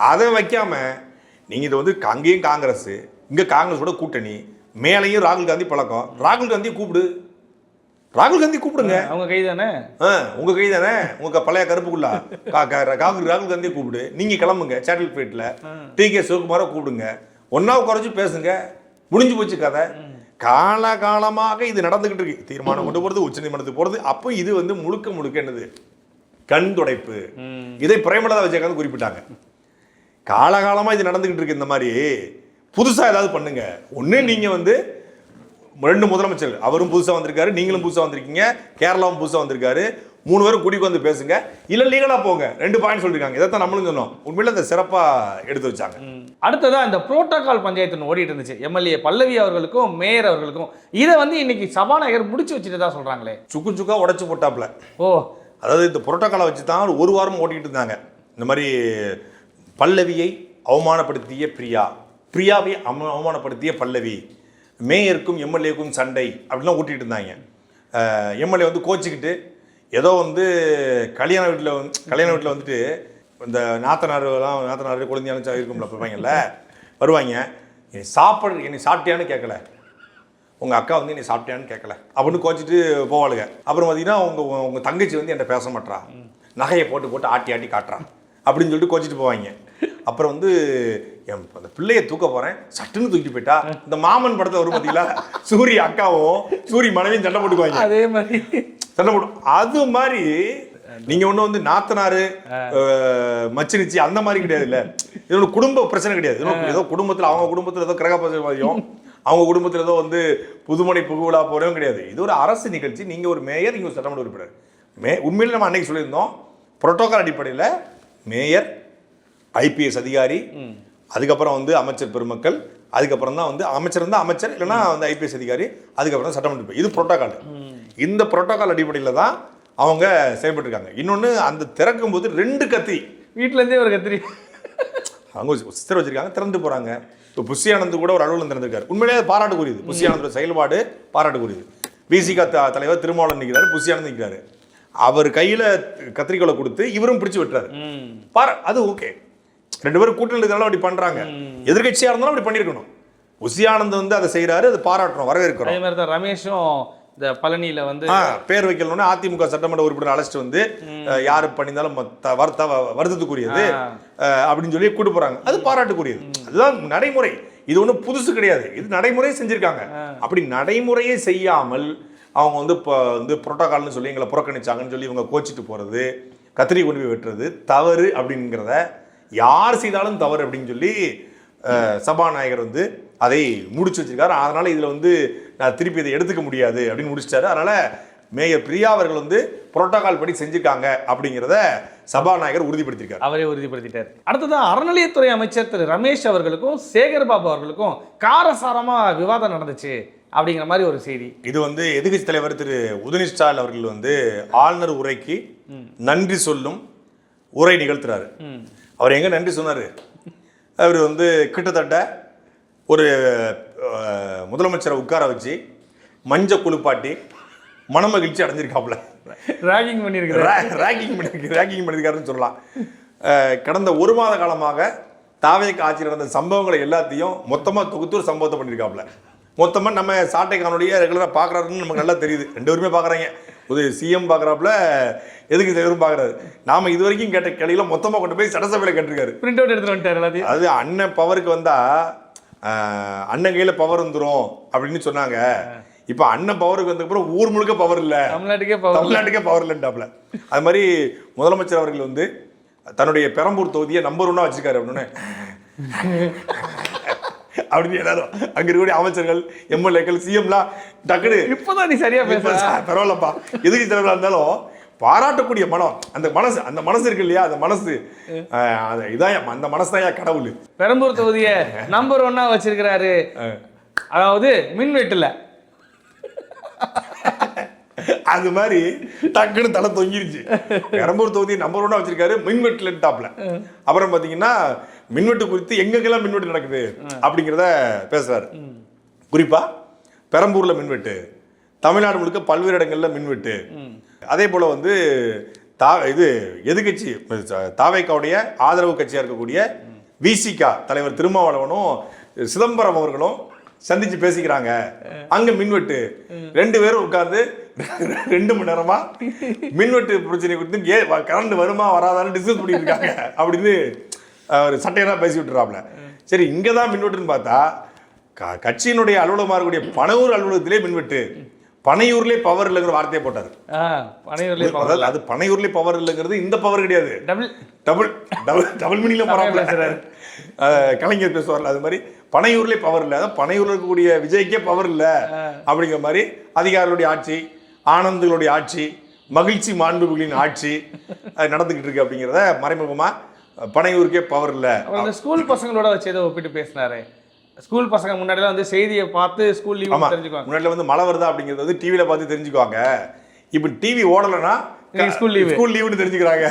அதை வைக்காம நீங்க இதை வந்து அங்கேயும் காங்கிரஸ், இங்க காங்கிரஸோட கூட்டணி, மேலையும் ராகுல் காந்தி பழக்கம். ராகுல் காந்தியை கூப்பிடு, ராகுல் காந்தி கூப்பிடுங்க. அவங்க கை தானே, உங்க கை தானே, உங்க பழைய கருப்புக்குள்ளா ராகுல் காந்தியை கூப்பிடு. நீங்க கிளம்புங்க சேட்டல் பிளேட்ல, டி.கே. சிவகுமாரை கூப்பிடுங்க, ஒன்னா குறைச்சு பேசுங்க, முடிஞ்சு போச்சு கதை. காலகாலமாக இது நடந்துகிட்டு இருக்கு. தீர்மானம் கொண்டு போறது, உச்ச நீதிமன்றத்துக்கு போறது. அப்போ இது வந்து முழுக்க என்னது, கண் துடைப்பு. இதை பிரேமலதா விஜயகாந்த் குறிப்பிட்டாங்க. காலகாலமா இது நடந்துகிட்டு இருக்கு. இந்த மாதிரி புதுசா ஏதாவது பண்ணுங்க. ஒண்ணு நீங்க வந்து 2 முதலமைச்சர்கள், அவரும் புதுசா வந்திருக்காரு, நீங்களும் புதுசா வந்திருக்கீங்க, கேரளாவும் புதுசா வந்திருக்காரு, 3 பேரும் கூட்டிக்கு வந்து பேசுங்க, இல்ல லீகலா போங்க. 2 பாயிண்ட் சொல்லிருக்காங்க. இதைத்தான் நம்மளும் சொன்னோம். உண்மையில அந்த சிறப்பா எடுத்து வச்சாங்க. அடுத்ததா இந்த புரோட்டோகால் பஞ்சாயத்து ஓடிட்டு இருந்துச்சு, எம்எல்ஏ பல்லவி அவர்களுக்கும் மேயர் அவர்களுக்கும். இதை வந்து இன்னைக்கு சபாநாயகர் முடிச்சு வச்சுட்டு தான் சொல்றாங்களே, சுக்கா உடைச்சு போட்டாப்ல. ஓ, அதாவது இந்த புரோட்டோகாலை வச்சு தான் 1 வாரம் ஓட்டிட்டு இருந்தாங்க. இந்த மாதிரி பல்லவியை அவமானப்படுத்திய பிரியா, பிரியாவை அவமானப்படுத்திய பல்லவி, மேயருக்கும் எம்எல்ஏக்கும் சண்டை அப்படிலாம் ஊட்டிகிட்டு இருந்தாங்க. எம்எல்ஏ வந்து கோச்சிக்கிட்டு ஏதோ வந்து கல்யாண வீட்டில் வந்துட்டு இந்த நாத்தனார் குழந்தையான இருக்கும்ல பார்ப்பாங்கல்ல, வருவாங்க, என்னை சாப்பிட்டியான்னு கேட்கல, உங்கள் அக்கா வந்து என்னை சாப்பிட்டியான்னு கேட்கல அப்படின்னு கோச்சிட்டு போவாளுங்க. அப்புறம் பார்த்தீங்கன்னா உங்கள் தங்கச்சி வந்து என்கிட்ட பேச மாட்டா, நகையை போட்டு ஆட்டி காட்டுறான் அப்படின்னு சொல்லிட்டு கோச்சிட்டு போவாங்க. அப்புறம் வந்து அந்த பிள்ளையை தூக்க போறேன், சட்டுன்னு தூக்கிட்டு போயிட்டா. இந்த மாமன் படத்தை வரும் பார்த்தீங்களா, சூரி அக்காவும் சூரி மனைவியும் சண்டை போட்டுக்குவாங்க, அதே மாதிரி சண்டை போடும். அது மாதிரி நீங்க ஒண்ணு வந்து நாத்தனாரு மச்சினிச்சி அந்த மாதிரி கிடையாது இல்ல. இது ஒரு குடும்ப பிரச்சனை கிடையாது. ஏதோ குடும்பத்துல அவங்க குடும்பத்துல ஏதோ கிரகபாசியம், அவங்க குடும்பத்துல ஏதோ வந்து புதுமணி புகுவிழா போறதும் கிடையாது. இது ஒரு அரசு நிகழ்ச்சி. நீங்க ஒரு மேயர், நீங்க ஒரு சட்டமன்ற உறுப்பினர். உண்மையில நம்ம அன்னைக்கு சொல்லியிருந்தோம், புரோட்டோகால் அடிப்படையில் மேயர், ஐபிஎஸ் அதிகாரி, அதுக்கப்புறம் வந்து அமைச்சர் பெருமக்கள், அதுக்கப்புறம் தான் வந்து அமைச்சர் இருந்தால் அமைச்சர், இல்லைன்னா வந்து ஐபிஎஸ் அதிகாரி, அதுக்கப்புறம் தான் சட்டமன்ற. இது புரோட்டோகால். இந்த புரோட்டோகால் அடிப்படையில் தான் அவங்க செயல்பட்டு இருக்காங்க. இன்னொன்று, அந்த திறக்கும் போது 2 கத்திரி வீட்டிலேருந்தே ஒரு கத்திரி அவங்க சிஸ்டர் வச்சிருக்காங்க, திறந்து போறாங்க. இப்போ புஷி ஆனந்த் கூட ஒரு அலுவலகம் திறந்திருக்காரு. உண்மையிலேயே பாராட்டுக்குரியது. புஷி ஆனந்தோட செயல்பாடு பாராட்டுக்குரியது. விசிக தலைவர் திருமாவளவன் நிற்கிறாரு, புஷி ஆனந்த் நிற்கிறாரு. அவர் கையில கத்திரிக்கோலை கொடுத்து இவரும் பிடிச்சு விட்டுறாரு. அது ஓகே. 2 பேரும் கூட்டணி இருந்தாலும் அப்படி பண்றாங்க. எதிர்கட்சியா இருந்தாலும் அப்படி பண்ணிருக்கணும். புஷி ஆனந்த் வந்து அதை செய்யறாரு, அது பாராட்டுறோம், வரவேற்கிறோம். அதே மாதிரி தான் ரமேஷும் இந்த பழனியில வந்து பேர் வைக்கணும்னு அதிமுக சட்டமன்ற உறுப்பினர் அழைச்சிட்டு வந்து யாரு பண்ணியிருந்தாலும் வருத்தத்துக்குரியது அப்படின்னு சொல்லி கூட்டு போறாங்க. அது பாராட்டுக்குரியது. அதுதான் நடைமுறை. இது ஒன்றும் புதுசு கிடையாது. இது நடைமுறையை செஞ்சிருக்காங்க. அப்படி நடைமுறையை செய்யாமல் அவங்க வந்து இப்போ வந்து புரோட்டோகால்னு சொல்லி எங்களை புறக்கணிச்சாங்கன்னு சொல்லி இவங்க கோச்சிட்டு போறது, கத்திரி கொண்டு போய் வெட்டுறது தவறு அப்படிங்கிறத யார் செய்தாலும் தவறு அப்படின்னு சொல்லி சபாநாயகர் வந்து அதை முடிச்சு வச்சிருக்காரு. அதனால இதுல வந்து நான் திருப்பி இதை எடுத்துக்க முடியாது அப்படின்னு முடிச்சிட்டாரு. அதனால மேயர் பிரியா அவர்கள் வந்து புரோட்டோகால் படி செஞ்சிருக்காங்க அப்படிங்கிறத சபாநாயகர் உறுதிப்படுத்திருக்காரு. அவரே உறுதிப்படுத்திட்டார். அடுத்ததான் அறநிலையத்துறை அமைச்சர் திரு ரமேஷ் அவர்களுக்கும் சேகர் பாபு அவர்களுக்கும் காரசாரமா விவாதம் நடந்துச்சு அப்படிங்கிற மாதிரி ஒரு செய்தி. இது வந்து எதிர்கட்சி தலைவர் திரு உதயநிதி ஸ்டாலின் அவர்கள் வந்து ஆளுநர் உரைக்கு நன்றி சொல்லும் உரை நிகழ்த்துறாரு. அவர் எங்க நன்றி சொன்னாரு? அவர் வந்து கிட்டத்தட்ட ஒரு முதலமைச்சரை உட்கார வச்சு மஞ்ச குளிப்பாட்டி மனமகிழ்ச்சி அடைஞ்சிருக்காப்புல. ராகிங் பண்ணியிருக்காருன்னு சொல்லலாம். கடந்த 1 மாத காலமாக தாவேக்கு ஆட்சியில் நடந்த சம்பவங்களை எல்லாத்தையும் மொத்தமாக தொகுத்து ஒரு சம்பவத்தை பண்ணியிருக்காப்புல. மொத்தமாக நம்ம சாட்டை காணொலியை ரெகுலராக பார்க்குறாருன்னு நமக்கு நல்லா தெரியுது. 2 பேருமே பார்க்குறாங்க. சிஎம் பார்க்குறாப்புல, எதுக்கு தலைவரும் பார்க்குறாரு. நாம இது வரைக்கும் கேட்ட கேள்வியில மொத்தமாக கொண்டு போய் சட்டசபையில் கேட்டிருக்காரு. பிரிண்ட் அவுட் எடுத்துட்டு வந்துட்டாரு எல்லாத்தையும். அது அண்ணன் பவருக்கு வந்தா அண்ணன் கையில பவர் வந்துடும் அப்படின்னு சொன்னாங்க. இப்ப அண்ணன் பவருக்கு வந்த அப்புறம் ஊர் முழுக்க பவர் இல்ல, தமிழ்நாட்டுக்கே பவர் இல்லைன்டாப்ல. அது மாதிரி முதலமைச்சர் அவர்கள் வந்து தன்னுடைய பெரம்பூர் தொகுதியை நம்பர் 1 வச்சிருக்காரு அப்படின்னு அப்படின்னு எல்லாரும் அங்க இருக்கக்கூடிய அமைச்சர்கள், எம்எல்ஏக்கள், சிஎம்லாம் டக்குனு இப்பதான் நீ சரியா பேச பரவாயில்லப்பா எதுக்கு தலைவராக இருந்தாலும் பாராட்டக்கூடிய மனம், அந்த மனசு இருக்கு இல்லையா, அந்த மனசு இதான், அந்த மனசு தான் கடவுள். பெரம்பூர் தொகுதியை நம்பர் 1 வச்சிருக்கிறாரு. அதாவது மின்வெட்டுல அது மாதிரி டக்குன்னு தலை தொங்கிருச்சு. பெரம்பூர் தொகுதியை நம்பர் 1 வச்சிருக்காரு, மின்வெட்டுல டாப்ல. அப்புறம் பாத்தீங்கன்னா மின்வெட்டு குறித்து எங்கெங்கெல்லாம் மின்வெட்டு நடக்குது அப்படிங்கிறத பேசுறாரு. குறிப்பா பெரம்பூர்ல மின்வெட்டு, தமிழ்நாடு முழுக்க பல்வேறு இடங்கள்ல மின்வெட்டு. அதே போல வந்து இது எதிர்கட்சி தாவேக்காவுடைய ஆதரவு கட்சியா இருக்கக்கூடிய விசிகா தலைவர் திருமாவளவனும் சிதம்பரம் அவர்களும் சந்திச்சு பேசிக்கிறாங்க. அங்க மின்வெட்டு 2 பேரும் உட்கார்ந்து 2 மணி நேரமா மின்வெட்டு பிரச்சனை குறித்து கரண்ட் வருமா வராதான்னு டிஸ்கஸ் பண்ணிட்டு இருக்காங்க அப்படின்னு ஒரு சட்டையெல்லாம் பேசி விட்டுறாப்ல. சரி, இங்கதான் மின்வெட்டுன்னு பார்த்தா கட்சியினுடைய அலுவலகமாக இருக்கக்கூடிய பனையூர் அலுவலகத்திலே மின்வெட்டு. பனையூர்லேயே பவர் இல்லைங்கிற வார்த்தையை போட்டாரு. அது பனையூர்லேயே பவர் இல்லைங்கிறது இந்த பவர் கிடையாது, டபுள் மீனிங்ல பரவாயில்ல. கலைஞர் பேசுவார்ல, அது மாதிரி பனையூர்லேயே பவர் இல்லை, அதான் பனையூர்ல இருக்கக்கூடிய விஜய்க்கே பவர் இல்லை அப்படிங்கிற மாதிரி அதிகாரிகளுடைய ஆட்சி, ஆனந்துகளுடைய ஆட்சி, மகிழ்ச்சி மாண்புகளின் ஆட்சி நடந்துகிட்டு இருக்கு அப்படிங்கிறத மறைமுகமா பனையூருக்கே பவர் இல்லை. ஸ்கூல் பசங்களோட வச்சு ஏதோ ஒப்பிட்டு பேசினாரு. ஸ்கூல் பசங்க முன்னாடிலாம் வந்து செய்தியை பார்த்து ஸ்கூல் லீவ் தெரிஞ்சுக்குவாங்க. முன்னாடி வந்து மழை வருதா அப்படிங்கிறது வந்து டிவியில பார்த்து தெரிஞ்சுக்குவாங்க. இப்போ டிவி ஓடலைன்னா ஸ்கூல் லீவுன்னு தெரிஞ்சுக்கிறாங்க.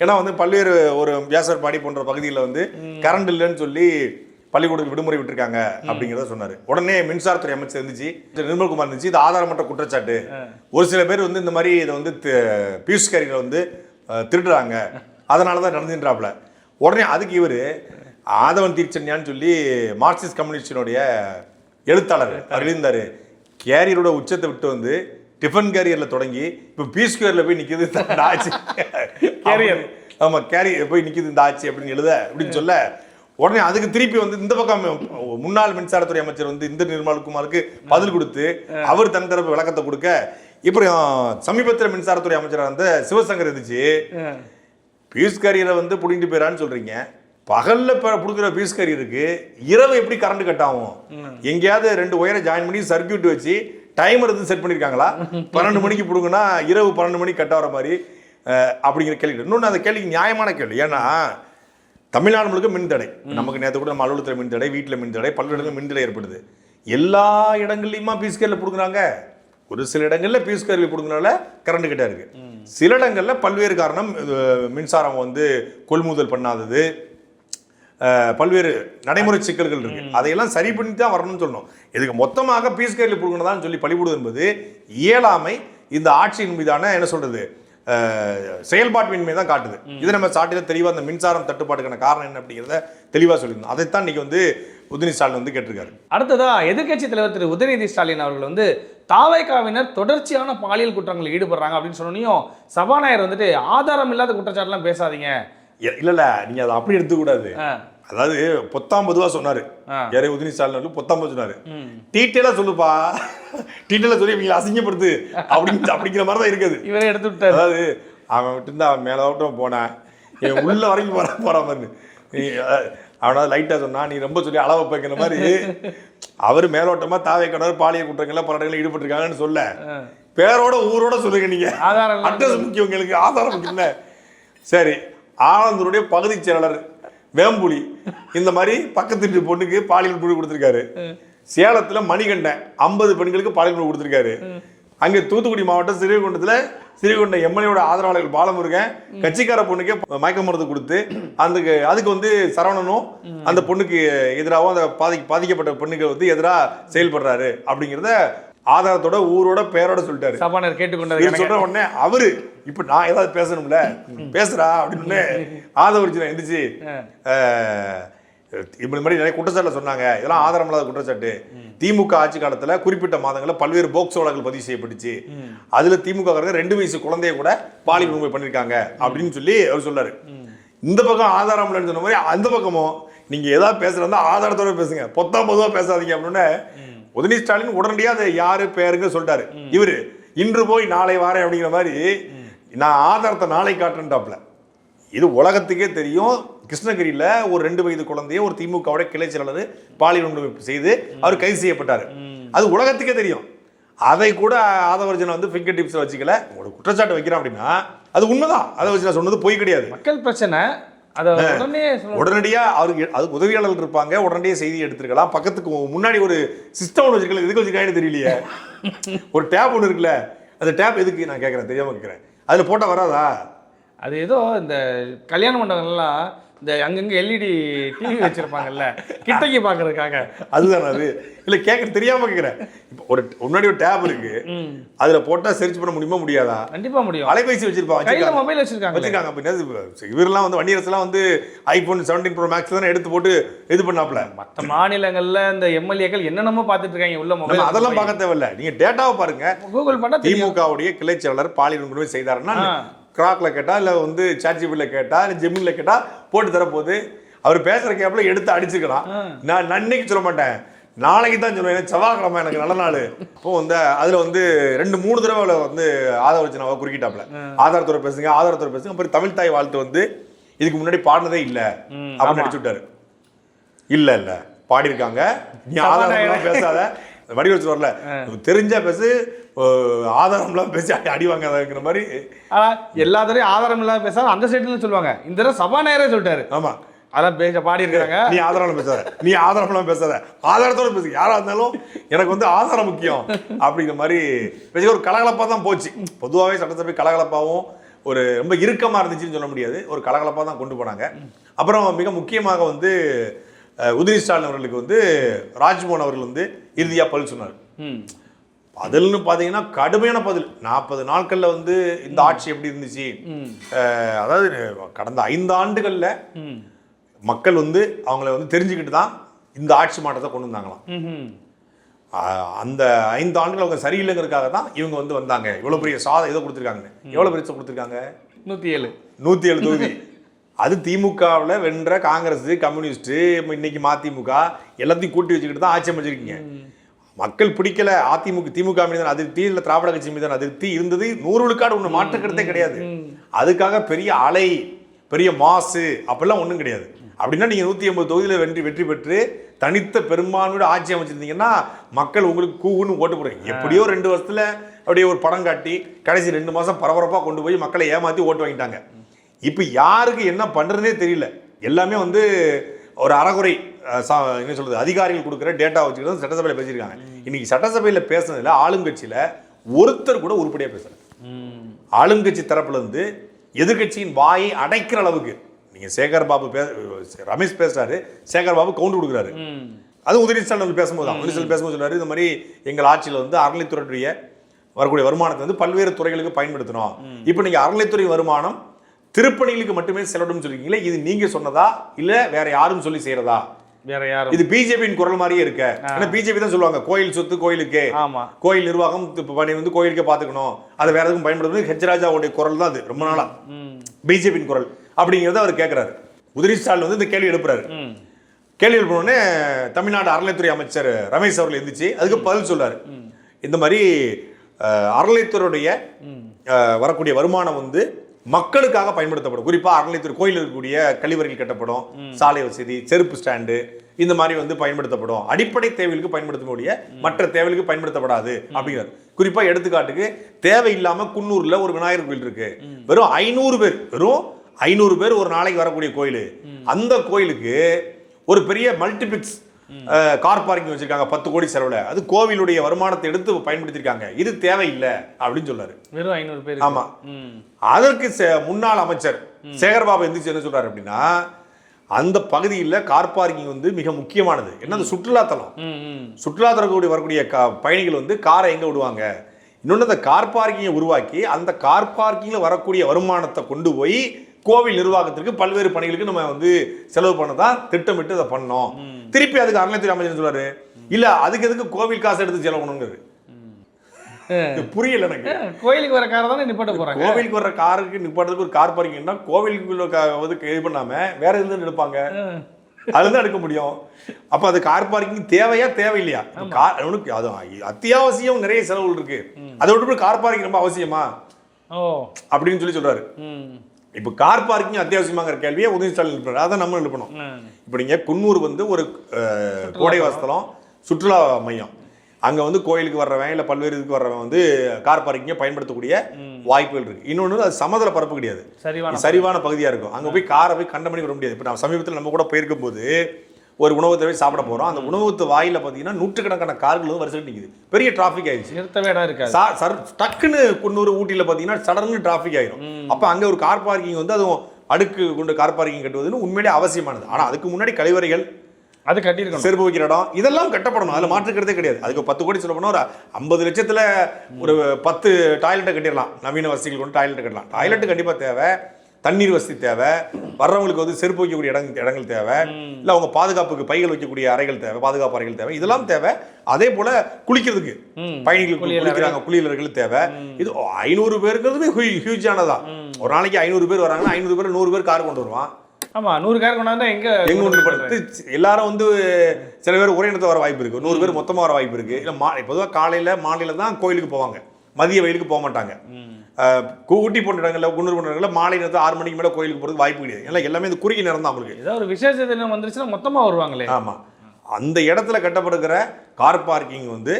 ஏன்னா வந்து பல்வேறு ஒரு வியாசர்பாடி போன்ற பகுதிகளில் வந்து கரண்ட் இல்லைன்னு சொல்லி பள்ளிக்கூடத்துக்கு விடுமுறை விட்டுருக்காங்க அப்படிங்கிறத சொன்னார். உடனே மின்சாரத்துறை அமைச்சர் இருந்துச்சு, நிர்மல்குமார் இருந்துச்சு, இது ஆதாரமற்ற குற்றச்சாட்டு, ஒரு சில பேர் வந்து இந்த மாதிரி இதை வந்து பியூஷ் கேரியில் வந்து திருடுறாங்க, அதனால தான் நடந்துன்றாப்புல. உடனே அதுக்கு இவர் ஆதவன் தீர்ச்சன்யான்னு சொல்லி மார்க்சிஸ்ட் கம்யூனிஸ்டினுடைய எழுத்தாளர் அவர் எழுந்தார். கேரியரோட உச்சத்தை விட்டு வந்து டிஃபன் கேரியர்ல தொடங்கி இப்போ பீஸ் கேரியர்ல போய் நிற்கிது இந்த ஆட்சி, கேரியர் ஆமாம் கேரியர் போய் நிற்கிது இந்த ஆட்சி அப்படின்னு எழுத அப்படின்னு சொல்ல, உடனே அதுக்கு திருப்பி வந்து இந்த பக்கம் முன்னாள் மின்சாரத்துறை அமைச்சர் வந்து இந்த நிர்மல்குமாருக்கு பதில் கொடுத்து அவர் தன் தரப்பு விளக்கத்தை கொடுக்க, இப்போ சமீபத்தில் மின்சாரத்துறை அமைச்சராக இருந்த சிவசங்கர் இருந்துச்சு, பீஸ் கரியரை வந்து பிடிங்கிட்டு போயிடான்னு சொல்றீங்க. பகல்ல கொடுக்குற பீஸ் கரியருக்கு இரவு எப்படி கரண்ட் கட் ஆகும்? எங்கேயாவது 2 ஒயரை ஜாயின் பண்ணி சர்க்கியூட் வச்சு டைமர் எதுவும் செட் பண்ணியிருக்காங்களா? 12 மணிக்கு பிடுங்கன்னா இரவு 12 மணிக்கு கட் ஆகிற மாதிரி அப்படிங்கிற கேள்வி. இன்னொன்று அந்த கேள்விக்கு நியாயமான கேள்வி. ஏன்னா தமிழ்நாடு முழுக்க மின்தடை, நமக்கு நேற்று கூட நம்ம அலுவலகத்தில் மின்தடை, வீட்டில் மின்தடை, பல்வேறு இடங்களில் மின்தடை ஏற்படுது. எல்லா இடங்கள்லையுமா பீஸ் கேரில் பிடுங்குறாங்க. ஒரு சில இடங்களில் பீஸ் கேரில் பிடுங்குறனால கரண்ட் கிட்ட இருக்கு. சில இடங்களில் பல்வேறு காரணம், மின்சாரம் வந்து கொள்முதல் பண்ணாதது, பல்வேறு நடைமுறை சிக்கல்கள் இருக்கு. அதையெல்லாம் சரி பண்ணி தான் வரணும்னு சொல்லணும். இதுக்கு மொத்தமாக பீஸ் கேரில் பிடுங்கணும்னு சொல்லி பழிபடுவது என்பது இயலாமை, இந்த ஆட்சியின் மீதான என்ன சொல்றது செயல்பாட்டின்மை தான் காட்டுது. இது நம்ம சாட்டில தெளிவாக அந்த மின்சாரம் தட்டுப்பாட்டுக்கான காரணம் என்ன அப்படிங்கிறத தெளிவாக சொல்லியிருந்தோம். அதைத்தான் இன்னைக்கு வந்து உதயநிதி ஸ்டாலின் வந்து கேட்டிருக்காரு. அடுத்ததா எதிர்க்கட்சி தலைவர் திரு உதயநிதி ஸ்டாலின் அவர்கள் வந்து தாவேகாவினர் தொடர்ச்சியான பாலியல் குற்றங்களில் ஈடுபடுறாங்க அப்படின்னு சொன்னியும் சபாநாயகர் வந்துட்டு ஆதாரம் இல்லாத குற்றச்சாட்டுலாம் பேசாதீங்க. இல்ல நீங்க அதை அப்படி எடுத்துக்கூடாது. அதாவது பொத்தாம் பொதுவா சொன்னாரு, யாரே உதயநிதி ஸ்டாலின் பொத்தாம் சொன்னாரு. டீட்டெயிலா சொல்லுப்பா, டீட்டெயிலா சொல்லி இவங்களை அசிங்கப்படுத்து அப்படிங்கிற மாதிரி தான் இருக்குது. இவரே எடுத்து விட்டாரு. அதாவது அவன் விட்டு இருந்தா அவன் மேலோட்டம் போனேன், உள்ள வரைக்கும் போற மாதிரி அவனாவது லைட்டா சொன்னா நீ ரொம்ப சொல்லி அளவை வைக்கிற மாதிரி அவரு மேலோட்டமா தாவேக்கானவர் பாலியல் குற்றங்கள்ல பல இடங்களில் ஈடுபட்டிருக்காங்கன்னு சொல்ல, பேரோட ஊரோட சொல்லுங்க. நீங்க அட்ரஸ் முக்கியம், உங்களுக்கு ஆதாரம் முக்கியம். சரி, ஆனந்தருடைய பகுதி செயலாளர் வேம்புலி இந்த மாதிரி பக்கத்து வீட்டு பொண்ணுக்கு பாலியல் புழு கொடுத்துருக்காரு. சேலத்துல மணிகண்டன் 50 பெண்களுக்கு பாலியல் புழு கொடுத்துருக்காரு. அங்கே தூத்துக்குடி மாவட்டம் ஸ்ரீகுண்டம் எம்எல்ஏவோட ஆதரவாளர்கள் பாலமுருகன் கட்சிக்கார பொண்ணுக்கே மயக்க மருந்து கொடுத்து அதுக்கு வந்து சரவணனும் அந்த பொண்ணுக்கு எதிராகவும் அந்த பாதிக்கப்பட்ட பெண்ணுக்கு வந்து எதிராக செயல்படுறாரு அப்படிங்கிறத ஆதாரத்தோட ஊரோட பேரோட சொல்லிட்டாரு. சபாநாயகர் கேட்டுக்கொண்டாரு. சொல்ற உடனே அவரு இப்ப நான் ஏதாவது பேசணும்ல, பேசுறா அப்படின்னு ஆதவரிச்சு எந்திரிச்சு இப்படி மாதிரி நிறைய குற்றச்சாட்டு சொன்னாங்க. இதெல்லாம் ஆதாரம் இல்லாத குற்றச்சாட்டு. திமுக ஆட்சி காலத்துல குறிப்பிட்ட மாதங்களில் பல்வேறு போக்சோ வழக்குகள் பதிவு செய்யப்பட்டுச்சு. அதுல திமுக 2 வயசு குழந்தைய கூட பாலியல் வன்கொடுமை பண்ணிருக்காங்க அப்படின்னு சொல்லி அவர் சொன்னாரு. இந்த பக்கம் ஆதாரம் இல்லைன்னு சொன்ன மாதிரி அந்த பக்கமும் நீங்க ஏதாவது பேசுறதா ஆதாரத்தோட பேசுங்க, பொத்தாம் பொதுவா பேசாதீங்க அப்படின்னு உதயநிதி ஸ்டாலின் உடனடியாக அதை யாரு பேருங்க சொல்லிட்டாரு. இவரு இன்று போய் நாளை வாரேன் அப்படிங்கிற மாதிரி நான் ஆதாரத்தை நாளை காட்டுறேன்டாப்ல. இது உலகத்துக்கே தெரியும். கிருஷ்ணகிரியில ஒரு 2 வயது குழந்தைய ஒரு திமுகவோட கிளை செயலாளர் பாலியல் வன்கொடுமை செய்து அவர் கைது செய்யப்பட்டார். அது உலகத்துக்கே தெரியும். அதை கூட ஆதவர்ஜனை வந்து ஃபிங்கர் டிப்ஸ் வச்சுக்கல, உங்களுக்கு குற்றச்சாட்டு வைக்கிறேன் அப்படின்னா அது உண்மைதான். அதை வச்சு நான் சொன்னது போய் கிடையாது. மக்கள் பிரச்சனை உடனடியா அவருக்கு அதுக்கு உதவியாளர்கள் இருப்பாங்க, உடனடியே செய்தி எடுத்துருக்கலாம். பக்கத்துக்கு முன்னாடி ஒரு சிஸ்டம் ஒன்று வச்சிருக்கல, எதுக்கு வச்சிருக்காங்கன்னு தெரியலையே. ஒரு டேப் ஒன்று இருக்குல்ல, அந்த டேப் எதுக்கு நான் கேட்கறேன், தெரியாம கேட்கறேன். அதுல போட்டா வராதா? அது ஏதோ இந்த கல்யாண மண்டபங்கள்லாம் இந்த அங்கங்க எல்இடி டிவி வச்சிருப்பாங்கல்ல கிட்டக்கி பாக்குறதுக்காக, அதுதான் அது. இல்ல கேட்க தெரியாம கேட்கிறேன். இப்போ ஒரு முன்னாடி ஒரு டேப் இருக்கு, அதுல போட்டா சர்ச் பண்ண முடியுமா முடியாதா? கண்டிப்பா முடியும். அலைபேசி வச்சிருப்பாங்க, கையில மொபைல் வச்சிருக்காங்க அப்படின்னா இவரெல்லாம் வந்து வன்னியரசுலாம் வந்து ஐபோன் 17 ப்ரோ மேக்ஸ் தான் எடுத்து போட்டு இது பண்ணாப்ல. மற்ற மாநிலங்கள்ல இந்த எம்எல்ஏக்கள் என்னென்னமோ பார்த்துட்டு இருக்காங்க உள்ள மொபைல். அதெல்லாம் பார்க்க தேவையில்ல, நீங்க டேட்டாவை பாருங்க. கூகுள் பண்ணா திமுகவுடைய கிளை செயலாளர் பாலியல் வன்கொடுமை செய்தாருன்னா கிராக்ல கேட்டா இல்ல வந்து சாட்ஜிபில கேட்டா இல்ல ஜெமின்ல கேட்டா போட்டு தரப்போகுது. அவர் பேசுற கேப்ல எடுத்து அடிச்சுக்கலாம். நான் இன்னைக்கு சொல்ல மாட்டேன், நாளைக்கு தான் சொல்லுவேன். செவ்வாய்க்கிழமை எனக்கு நல்ல நாள். இப்போ வந்து அதுல வந்து 2-3 தடவை வந்து ஆதரவர்ஜனாவை குறுக்கிட்டாப்ல. ஆதாரத்தோட பேசுங்க, ஆதாரத்தோட பேசுங்க. அப்புறம் தமிழ் தாய் வாழ்த்து வந்து இதுக்கு முன்னாடி பாடினதே இல்ல அப்படின்னு அடிச்சு விட்டாரு. இல்ல பாடியிருக்காங்க, நீ ஆதாரம் பேசாத, வடிவச்சு வரல, தெரிஞ்சா பேசு, ஆதாரம்லாம் பேசி அடி வாங்காதங்கிற மாதிரி. எல்லா தடவையும் ஆதாரம் இல்லாத பேசாத அந்த சைடுல சொல்லுவாங்க. இந்த தடவை சபாநாயகரே சொல்லிட்டாரு. ஆமா, அதான் பேச பாடி இருக்காங்க. நீ ஆதாரம் பேசாத, நீ ஆதாரம்லாம் பேசாத, ஆதாரத்தோட பேசு. யாரா இருந்தாலும் எனக்கு வந்து ஆதாரம் முக்கியம் அப்படிங்கிற மாதிரி பேச ஒரு கலகலப்பா தான் போச்சு. பொதுவாகவே சட்டசபை கலகலப்பாகவும் ஒரு ரொம்ப இறுக்கமா இருந்துச்சுன்னு சொல்ல முடியாது, ஒரு கலகலப்பா தான் கொண்டு போனாங்க. அப்புறம் மிக முக்கியமாக வந்து உதயநிதி ஸ்டாலின் அவர்களுக்கு வந்து ராஜ்மோகன் அவர்கள் வந்து இறுதியா பதில் சொன்னார். பதில்னு பாத்தீங்கன்னா கடுமையான பதில். 40 நாட்கள்ல வந்து இந்த ஆட்சி எப்படி இருந்துச்சு, அதாவது கடந்த 5 ஆண்டுகள்ல மக்கள் வந்து அவங்கள வந்து தெரிஞ்சுக்கிட்டு தான் இந்த ஆட்சி மாற்றத்தை கொண்டு வந்தாங்களாம். அந்த 5 ஆண்டுகள் அவங்க சரியில்லைங்கிறதுக்காக தான் இவங்க வந்து வந்தாங்க. இவ்வளவு பெரிய சாதம் இதை கொடுத்துருக்காங்க. எவ்வளவு பெரிய கொடுத்துருக்காங்க? 107 தொகுதி. அது திமுகவில் வென்ற காங்கிரஸ், கம்யூனிஸ்ட், இன்னைக்கு மதிமுக எல்லாத்தையும் கூட்டி வச்சுக்கிட்டு தான் ஆட்சி அமைச்சிருக்கீங்க. மக்கள் பிடிக்கல, திமுக மீது அதிருப்தி, இல்லை திராவிட கட்சி மீது அதிருப்தி இருந்தது. 100 விழுக்காடு ஒன்று மாற்று கருத்தே கிடையாது. அதுக்காக பெரிய அலை, பெரிய மாசு அப்படிலாம் ஒன்றும் கிடையாது. அப்படின்னா நீங்கள் 180 தொகுதியில் வெற்றி பெற்று தனித்த பெரும்பான்மையோட ஆட்சி அமைச்சிருந்தீங்கன்னா மக்கள் உங்களுக்கு கூவுன்னு ஓட்டு போடுறீங்க. எப்படியோ 2 வருஷத்துல அப்படியே ஒரு படம் காட்டி கடைசி 2 மாதம் பரபரப்பாக கொண்டு போய் மக்களை ஏமாற்றி ஓட்டு வாங்கிட்டாங்க. இப்போ யாருக்கு என்ன பண்ணுறதுனே தெரியல. எல்லாமே வந்து ஒரு அறகுறை என்ன சொல்றது, அதிகாரிகள் கொடுக்குற டேட்டா வச்சுக்கிட்டு சட்டசபையில் பேசியிருக்காங்க. இன்னைக்கு சட்டசபையில் பேசுனதுல ஆளுங்கட்சியில் ஒருத்தர் கூட உருப்படியாக பேசல. ஆளுங்கட்சி தரப்புல இருந்து எதிர்கட்சியின் வாயை அடைக்கிற அளவுக்கு நீங்க சேகர் பாபு ரமேஷ் பேசுறாரு, சேகர் பாபு கவுண்டர் கொடுக்குறாரு. அது உதயநிதி ஸ்டாலின் பேசும்போது சொல்றாரு, இந்த மாதிரி எங்கள் ஆட்சியில் வந்து அறநிலைத்துறையுடைய வரக்கூடிய வருமானத்தை வந்து பல்வேறு துறைகளுக்கு பயன்படுத்தணும். இப்போ நீங்க அறநிலைத்துறை வருமானம் திருப்பணிகளுக்கு மட்டுமே செலவிடும் சொல்லிருக்கீங்களே, இது நீங்க சொன்னதா இல்ல வேற யாரும் சொல்லி செய்யறதா? வேற யாரும். இது பிஜேபியின் குரல் மாதிரியே இருக்க. ஏன்னா பிஜேபி தான் சொல்லுவாங்க கோயில் சொத்து கோயிலுக்கே, கோயில் நிர்வாகம் பணி வந்து கோயிலுக்கே பாத்துக்கணும், அதை வேற எதுவும் பயன்படுத்தணும். ஹெச்ராஜாவுடைய குரல் தான் அது ரொம்ப நாளா பிஜேபியின் குரல் அப்படிங்கிறத அவர் கேட்கிறாரு. உதயநிதி ஸ்டாலின் வந்து இந்த கேள்வி எழுப்புறாரு. கேள்வி எழுப்பினோடனே தமிழ்நாடு அறநிலைத்துறை அமைச்சர் ரமேஷ் அவர்கள் எந்திரிச்சு அதுக்கு பதில் சொல்றாரு. இந்த மாதிரி அறநிலைத்துறையுடைய வரக்கூடிய வருமானம் வந்து மக்களுக்காக பயன்படுத்தப்படும். குறிப்பாக அறநிலைத்துறை கோயில் இருக்கக்கூடிய கழிவறைகள் கட்டப்படும், சாலை வசதி, செருப்பு ஸ்டாண்டு, இந்த மாதிரி வந்து பயன்படுத்தப்படும். அடிப்படை தேவைகளுக்கு பயன்படுத்தக்கூடிய மற்ற தேவைகளுக்கு பயன்படுத்தப்படாது அப்படிங்கிறார். குறிப்பாக எடுத்துக்காட்டுக்கு தேவையில்லாம குன்னூர்ல ஒரு விநாயகர் கோயில் இருக்கு, வெறும் 500 பேர் ஒரு நாளைக்கு வரக்கூடிய கோயில். அந்த கோயிலுக்கு ஒரு பெரிய மல்டிபிளெக்ஸ் கார் பார்க்கிங் வச்சிருக்காங்க 10 கோடி செலவுல. அது கோவிலுடைய வருமானத்தை எடுத்து பயன்படுத்திருக்காங்க. இது தேவையில்லை அப்படின்னு சொல்றாரு. வெறும் 500 பேர். ஆமா. அதற்கு முன்னாள் அமைச்சர் சேகர்பாபு எந்திரிச்சு என்ன சொல்றாரு அப்படின்னா, அந்த பகுதியில் கார் பார்க்கிங் வந்து மிக முக்கியமானது. என்ன, சுற்றுலாத்தலம். சுற்றுலாத்தலத்துக்கு வரக்கூடிய பயணிகள் வந்து காரை எங்க விடுவாங்க? இன்னொன்று அந்த கார் பார்க்கிங்கை உருவாக்கி அந்த கார் பார்க்கிங்ல வரக்கூடிய வருமானத்தை கொண்டு போய் கோவில் நிர்வாகத்திற்கு பல்வேறு பணிகளுக்கு நம்ம வந்து செலவு பண்ணதான் திட்டமிட்டு அதை பண்ணோம். திருப்பி அதுக்கு அறநிலைத்துறை அமைச்சர் சொல்றாரு, இல்ல அதுக்கு எதுக்கு கோவில் காசு எடுத்து செலவு பண்ணுங்கிறது புரியல எனக்கு. கோயிலுக்கு வர காரை தானே நிப்பாட்ட போறாங்க. கோவிலுக்கு வர காருக்கு நிப்பாட்டுறதுக்கு ஒரு கார் பார்க்கிங்னா கோவிலுக்கு வந்து இது பண்ணாம வேற எதுவும் எடுப்பாங்க, அதுதான் எடுக்க முடியும். அப்ப அது கார் பார்க்கிங் தேவையா தேவையில்லையா? அது அத்தியாவசியம், நிறைய செலவுகள் இருக்கு. அதை விட்டு கார் பார்க்கிங் ரொம்ப அவசியமா அப்படின்னு சொல்றாரு. இப்ப கார் பார்க்கிங் அத்தியாவசியமாங்கிற கேள்வியை உதயநிதி ஸ்டாலின் எழுப்புறாரு. அதை நம்ம எழுப்பணும். இப்ப நீங்க குன்னூர் வந்து ஒரு கோடைவாசலம் சுற்றுலா மையம், அங்க வந்து கோயிலுக்கு வர்றவன் இல்ல பல்வேறு இதுக்கு வர்றவன் வந்து கார் பார்க்கிங்கை பயன்படுத்தக்கூடிய வாய்ப்புகள் இருக்கு. இன்னொன்று அது சமதள பரப்பு கிடையாது, சரிவான பகுதியா இருக்கும். அங்க போய் காரை போய் கண்ட மணி வர முடியாது. இப்ப நான் சமீபத்தில் நம்ம கூட போயிருக்கும் போது ஒரு உணவகத்தை போய் சாப்பிட போறோம். அந்த உணவகத்து வாயில பாத்தீங்கன்னா நூற்றுக்கணக்கான கார்கள் வந்து வரிசை நிக்குது. பெரிய டிராபிக் ஆயிடுச்சு, நிறுத்தவே இடம் இருக்காது. டக்குன்னு குன்னூர் ஊட்டியில பாத்தீங்கன்னா சடங்கு டிராபிக் ஆயிரும். அப்ப அங்க ஒரு கார் பார்க்கிங் வந்து அதுவும் அடுக்கு கொண்டு கார் பார்க்கிங் கட்டுவதுன்னு உண்மையிலே அவசியமானது. ஆனா அதுக்கு முன்னாடி கழிவறைகள், அது கட்டியிருக்கணும், செருப்பு வைக்கிற இடம், இதெல்லாம் கட்டப்படணும். அதில் மாற்றுக்கிறதே கிடையாது. அதுக்கு 10 கோடி சொல்ல போனால் ஒரு 50 லட்சத்தில் ஒரு 10 டாய்லெட்டை கட்டிடலாம். நவீன வசதிகள் கொண்டு டாய்லெட் கட்டலாம். டாய்லெட்டு கண்டிப்பாக தேவை, தண்ணீர் வசதி தேவை, வர்றவங்களுக்கு வந்து செருப்பு வைக்கக்கூடிய இடங்கள் தேவை, இல்லை அவங்க பாதுகாப்புக்கு பைகள் வைக்கக்கூடிய அறைகள் தேவை, பாதுகாப்பு அறைகள் தேவை, இதெல்லாம் தேவை. அதே போல குளிக்கிறதுக்கு பயணிகள் குளிக்கிறாங்க, குளியலர்கள் தேவை. இது 500 பேருங்கிறது ஹியூஜானதான். ஒரு நாளைக்கு 500 பேர் வராங்கன்னா 500 பேர் 100 பேர் கார் கொண்டு வருவான். ஆமா, 100 கார் கொண்டாந்தா எங்க ஒன்று படுத்து எல்லாரும் வந்து சில பேர் ஒரே இடத்துல வர வாய்ப்பு இருக்கு, 100 பேர் மொத்தமாக வர வாய்ப்பு இருக்கு. இல்லை பொதுவாக காலையில மாலையில தான் கோயிலுக்கு போவாங்க, மதிய வெயிலுக்கு போக மாட்டாங்க. ஊட்டி போன்ற இடங்களில், குன்னூர் போன்ற இடங்களில் மாலை நேரத்தில் 6 மணிக்கு மேலே கோயிலுக்கு போகிறதுக்கு வாய்ப்பு கிடையாது. ஏன்னா எல்லாமே இந்த குறுகிய நேரம் தான் அவங்களுக்கு. ஏதாவது ஒரு விசேஷ தினம் வந்துருச்சுன்னா மொத்தமாக வருவாங்களே. ஆமாம், அந்த இடத்துல கட்டப்படுகிற கார் பார்க்கிங் வந்து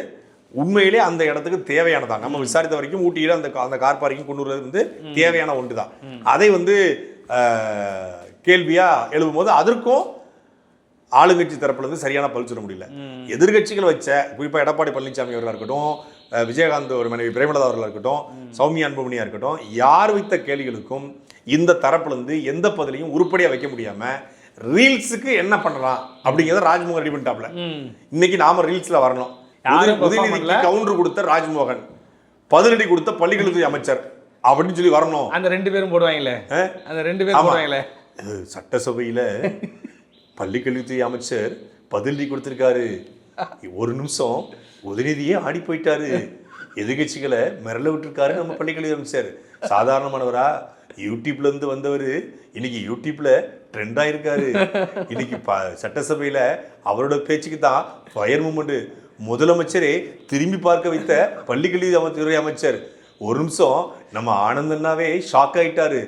உண்மையிலே அந்த இடத்துக்கு தேவையானதான். நம்ம விசாரித்த வரைக்கும் ஊட்டியில் அந்த கார் பார்க்கிங் குன்னூர் வந்து தேவையான ஒன்று தான். அதை வந்து கேள்வியா எழுப்பும் போது அதற்கும் ஆளுங்கட்சி தரப்புல இருந்து சரியான பதில் சொல்ல முடியல. எதிர்கட்சிகள் வச்ச குறிப்பாக எடப்பாடி பழனிசாமி அவர்களாக இருக்கட்டும், விஜயகாந்த் ஒரு மனைவி பிரேமலதா அவர்களாக இருக்கட்டும், சௌமியா அன்புமணியா இருக்கட்டும், யார் வைத்த கேள்விகளுக்கும் இந்த தரப்புல இருந்து எந்த பதிலையும் உருப்படியா வைக்க முடியாம ரீல்ஸுக்கு என்ன பண்ணலாம் அப்படிங்கிறத ராஜ்மோகன் ரெடி பண்ணிட்டாப்ல. இன்னைக்கு நாம ரீல்ஸ்ல வரணும். உதயநிதிக்கு கவுண்டர் கொடுத்த ராஜ்மோகன், பதிலடி கொடுத்த பள்ளிக்கல்வித்துறை அமைச்சர் அப்படின்னு சொல்லி வரணும். அந்த 2 பேரும் போடுவாங்களே, அந்த 2 பேரும் போடுவாங்களே. சட்டசபையில பள்ளிக்கல்வித்துறை அமைச்சர் பதிலடி கொடுத்திருக்காரு. ஒரு நிமிஷம் உதயநிதியே ஆடி போயிட்டாரு, எதிர்கட்சிகளை மிரள விட்டுருக்காரு நம்ம பள்ளிக்கல்வி அமைச்சர். சாதாரணமானவரா, யூடியூப்ல இருந்து வந்தவர் இன்னைக்கு யூடியூப்ல ட்ரெண்ட் ஆயிருக்காரு. இன்னைக்கு சட்டசபையில அவரோட பேச்சுக்கு தான் ஃபயர் மூமெண்ட் முதலமைச்சரே திரும்பி பார்க்க வைத்த பள்ளிக்கல்வித்துறை அமைச்சர். ஒரு நிமிஷம் நம்ம ஆனந்தன்னாவே ஷாக் ஆயிட்டாரு.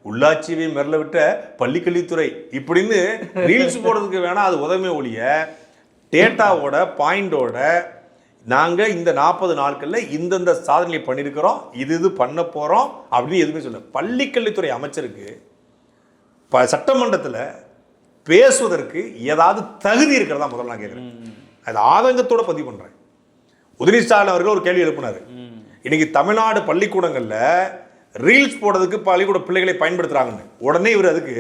உள்ளாட்சியை மிரள விட்ட பள்ளிக்கல்வித்துறை இப்படின்னு ரீல்ஸ் போடுறதுக்கு வேணா அது உதவி ஒழிய டேட்டாவோட பாயிண்டோட நாங்கள் இந்த 40 நாட்களில் இந்தந்த சாதனையை பண்ணியிருக்கிறோம், இது பண்ண போகிறோம் அப்படின்னு எதுவுமே சொல்ல. பள்ளிக்கல்வித்துறை அமைச்சருக்கு சட்டமன்றத்தில் பேசுவதற்கு ஏதாவது தகுதி இருக்கிறதா முதல்ல நான் கேட்குறேன். அது ஆதங்கத்தோட பதிவு பண்ணுறேன். உதயநிதி ஸ்டாலின் அவர்கள் ஒரு கேள்வி எழுப்பினார். இன்னைக்கு தமிழ்நாடு பள்ளிக்கூடங்களில் ரீல்ஸ் போடுறதுக்கு பள்ளிக்கூட பிள்ளைகளை பயன்படுத்துகிறாங்கன்னு. உடனே இவர் அதுக்கு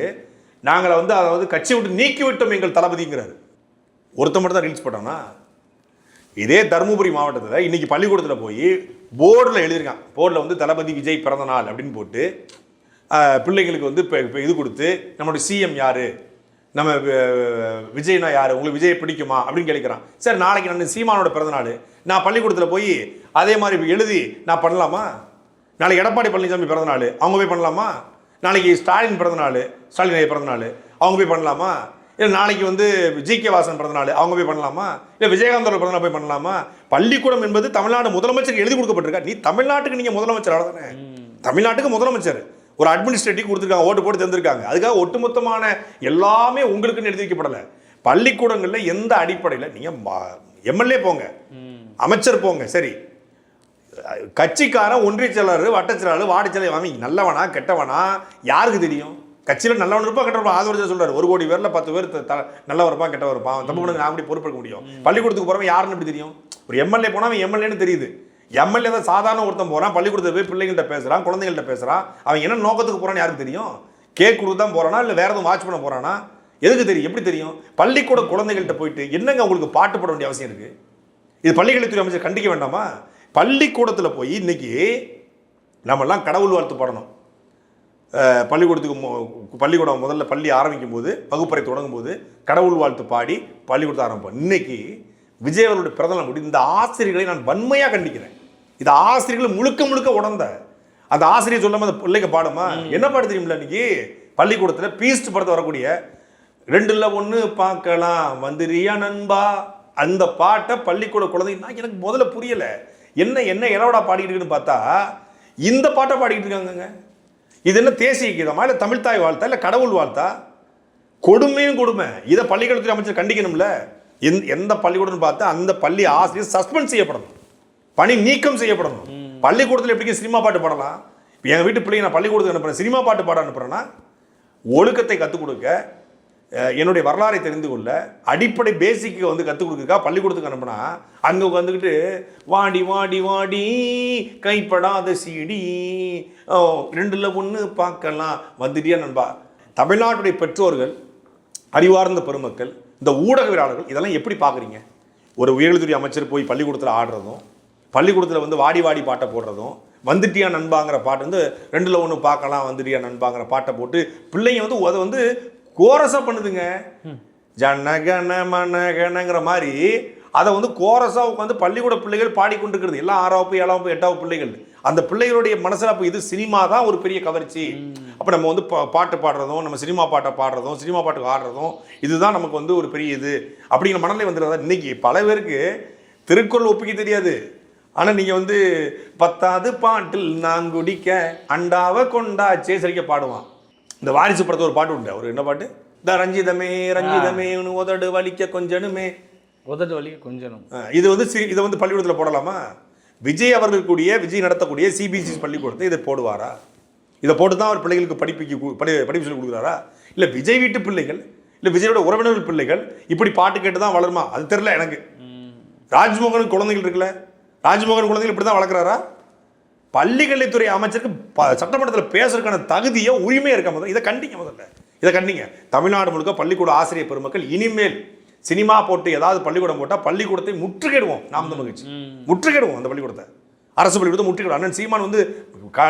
நாங்கள் அதை கட்சி விட்டு நீக்கி விட்டோம் எங்கள் தளபதிங்கிறாரு. ஒருத்த மட்டும் தான் ரீல்ஸ் போட்டோம்னா, இதே தருமபுரி மாவட்டத்தில் இன்னைக்கு பள்ளிக்கூடத்தில் போய் போர்டில் எழுதியிருக்கான். போர்டில் தளபதி விஜய் பிறந்த நாள் அப்படின்னு போட்டு பிள்ளைங்களுக்கு இப்போ இது கொடுத்து நம்மளுடைய சிஎம் யார், நம்ம விஜய்னா யார், உங்களுக்கு விஜய் பிடிக்குமா அப்படின்னு கேட்குறான். சார் நாளைக்கு நான் சீமானோட பிறந்தநாள், நான் பள்ளிக்கூடத்தில் போய் அதே மாதிரி எழுதி நான் பண்ணலாமா? நாளைக்கு எடப்பாடி பழனிசாமி பிறந்தநாள், அவங்க போய் பண்ணலாமா? நாளைக்கு ஸ்டாலின் பிறந்தநாள், ஸ்டாலின் பிறந்தநாள், அவங்க போய் பண்ணலாமா? இல்லை நாளைக்கு ஜிகே வாசன் பிறந்தநாள், அவங்க போய் பண்ணலாமா? இல்லை விஜயகாந்தோட பிறந்தநாள் போய் பண்ணலாமா? பள்ளிக்கூடம் என்பது தமிழ்நாடு முதலமைச்சருக்கு எழுதி கொடுக்கப்பட்டிருக்கா. நீ தமிழ்நாட்டுக்கு நீங்கள் முதலமைச்சர் தானே, தமிழ்நாட்டுக்கு முதலமைச்சர் ஒரு அட்மினிஸ்ட்ரேட்டிவ் கொடுத்துருக்காங்க, ஓட்டு போட்டு தந்திருக்காங்க. அதுக்காக ஒட்டுமொத்தமான எல்லாமே உங்களுக்குன்னு எழுதி வைக்கப்படலை. பள்ளிக்கூடங்களில் எந்த அடிப்படையில் நீங்கள் எம்எல்ஏ போங்க, அமைச்சர் போங்க, சரி, கட்சிக்காரன் ஒன்றிய செயலாளர், வட்ட செயலாளர், வார்டு செயலாளர் அவன் நல்லவனா கெட்டவனா யாருக்கு தெரியும்? கட்சியில் நல்லவன் இருப்பா கெட்டவன் ஆதரவு சொல்றாரு. 1 கோடி பேர்ல 10 பேர் நல்லவர் இருப்பான் கெட்டவர் இருப்பான், தப்பு பண்ணி நான் அப்படி பொறுப்பெடுக்க முடியும்? பள்ளிக்கூடத்துக்கு போறவன் யாருன்னு எப்படி தெரியும்? ஒரு எம்எல்ஏ போனா அவன் எம்எல்ஏன்னு தெரியுது. எம்எல்ஏ தான் சாதாரண ஒருத்தன் போறான், பள்ளிக்கூடத்தில் போய் பிள்ளைங்கள்ட்ட பேசுறான், குழந்தைகள்ட்ட பேசுறான், அவன் என்ன நோக்கத்துக்கு போறான்னு யாருக்கு தெரியும்? கேக் கொடுத்து தான் போறானா இல்லை வேற எதுவும் வாட்ச் பண்ண போறானா? எதுக்கு தெரியும்? எப்படி தெரியும்? பள்ளிக்கூட குழந்தைகள்கிட்ட போயிட்டு என்னங்க உங்களுக்கு பாட்டு போட வேண்டிய அவசியம் இருக்கு? இது பள்ளிக்கல்வித்துறை அமைச்சர் கண்டிக்க வேண்டாமா? பள்ளிக்கூடத்தில் போய் இன்னைக்கு நம்மெல்லாம் கடவுள் வாழ்த்து பாடணும். பள்ளிக்கூடம் முதல்ல பள்ளி ஆரம்பிக்கும் போது, வகுப்பறை தொடங்கும் போது கடவுள் வாழ்த்து பாடி பள்ளிக்கூடத்தை ஆரம்பிப்போம். இன்னைக்கு விஜய் அவர்களுடைய பிறந்தநாள் முடி இந்த ஆசிரியர்களை நான் வன்மையாக கண்டிக்கிறேன். இது ஆசிரியர்கள் முழுக்க முழுக்க உடந்த அந்த ஆசிரியர் சொல்லாம அந்த பிள்ளைங்க பாடுமா? என்ன பாடு தெரியுமில்ல? இன்னைக்கு பள்ளிக்கூடத்தில் பீஸ்ட் படத்தை வரக்கூடிய 2ல் 1 பார்க்கலாம் வந்துரியா நண்பா, அந்த பாட்டை பள்ளிக்கூட குழந்தைங்கன்னா எனக்கு முதல்ல புரியல. என்ன எலோடா பாடிக்கிட்டு இருக்குன்னு பார்த்தா இந்த பாட்டை பாடிக்கிட்டு இருக்காங்க. இது என்ன தேசிய கீதமா, இல்லை தமிழ்தாய் வாழ்த்தா, இல்லை கடவுள் வாழ்த்தா? கொடுமையும் கொடுமை. இதை பள்ளிக்கல்வித்துறை அமைச்சர் கண்டிக்கணும்ல. எந்த பள்ளிக்கூடம்னு பார்த்தா அந்த பள்ளி ஆசிரியர் சஸ்பெண்ட் செய்யப்படணும், பணி நீக்கம் செய்யப்படணும். பள்ளிக்கூடத்தில் எப்படி சினிமா பாட்டு பாடலாம்? எங்கள் வீட்டு பிள்ளைங்க நான் பள்ளிக்கூடத்துக்கு அனுப்புறேன், சினிமா பாட்டு பாட அனுப்புறேன்னா ஒழுக்கத்தை கற்றுக் கொடுக்க, என்னுடைய வரலாறை தெரிந்து கொள்ள, அடிப்படை பேசிக்கு கற்றுக் கொடுக்கா பள்ளிக்கூடத்துக்கு அனுப்புனா அங்கே வந்துக்கிட்டு வாடி வாடி வாடி கைப்படாத சீடி 2ல் 1 பார்க்கலாம் வந்துட்டியா நண்பா. தமிழ்நாட்டுடைய பெற்றோர்கள், அறிவார்ந்த பெருமக்கள், இந்த ஊடகவியலாளர்கள் இதெல்லாம் எப்படி பார்க்குறீங்க? ஒரு உயர்கல்வித்துறை அமைச்சர் போய் பள்ளிக்கூடத்தில் ஆடுறதும், பள்ளிக்கூடத்தில் வாடி வாடி பாட்டை போடுறதும், வந்துட்டியா நண்பாங்கிற பாட்டு 2ல் 1 பார்க்கலாம் வந்துட்டியா நண்பாங்கிற பாட்டை போட்டு பிள்ளைங்க அதை கோரஸா பண்ணுதுங்க. ஜனகன மனகனங்கிற மாதிரி அதை கோரஸா உட்காந்து பள்ளிக்கூட பிள்ளைகள் பாடிக்கொண்டிருக்கிறது. எல்லாம் 6ஆம் வகுப்பு 7ஆம் வகுப்பு 8ஆம் பிள்ளைகள். அந்த பிள்ளைகளுடைய மனசில் அப்போ இது சினிமா தான் ஒரு பெரிய கவர்ச்சி. அப்போ நம்ம பாட்டு பாடுறதும், நம்ம சினிமா பாட்டை பாடுறதும், சினிமா பாட்டுக்கு ஆடுறதும், இதுதான் நமக்கு ஒரு பெரிய இது அப்படிங்கிற மனநிலை வந்துடுறதா. இன்னைக்கு பல பேருக்கு திருக்குறள் ஒப்பிக்க தெரியாது. ஆனால் நீங்கள் 10வது பாட்டில் நான் குடிக்க அண்டாவை கொண்டாச்சே சரிக்க பாடுவான். இந்த வாரிசு படத்தை ஒரு பாட்டு உண்டு. அவர் என்ன பாட்டு? இந்த ரஞ்சிதமே ரஞ்சிதமே உதடு வலிக்க கொஞ்சனுமே, உதடு வலிக்க கொஞ்சனும். இது இதை பள்ளிக்கூடத்தில் போடலாமா? விஜய் அவர்கள் கூடிய விஜய் நடத்தக்கூடிய சிபிஎஸ்சி பள்ளிக்கூடத்தை இதை போடுவாரா? இதை போட்டு தான் அவர் பிள்ளைகளுக்கு படிப்பு சொல்லி கொடுக்குறாரா? இல்லை விஜய் வீட்டு பிள்ளைகள், இல்லை விஜயோட உறவினர்கள் பிள்ளைகள் இப்படி பாட்டு கேட்டு தான் வளருமா? அது தெரியல எனக்கு. ராஜ்மோகன் குழந்தைகள் இருக்குல்ல, ராஜ்மோகன் குழந்தைகள் இப்படி தான் வளர்க்குறாரா? பள்ளிக்கல்வித்துறை அமைச்சருக்கு சட்டமன்றத்தில் பேசுறதுக்கான தகுதியோ உரிமையாக இருக்க முதல்ல இதை கண்டிங்க. முதல்ல இதை கண்டிங்க. தமிழ்நாடு முழுக்க பள்ளிக்கூட ஆசிரியர் பெருமக்கள் இனிமேல் சினிமா போட்டு ஏதாவது பள்ளிக்கூடம் போட்டால் பள்ளிக்கூடத்தை முற்றுகையிடுவோம். நாம் தமிழ் கட்சி முற்றுகையிடுவோம். அந்த பள்ளிக்கூடத்தை, அரசு பள்ளிக்கூடத்தை முற்றுகையிடும். அண்ணன் சீமான்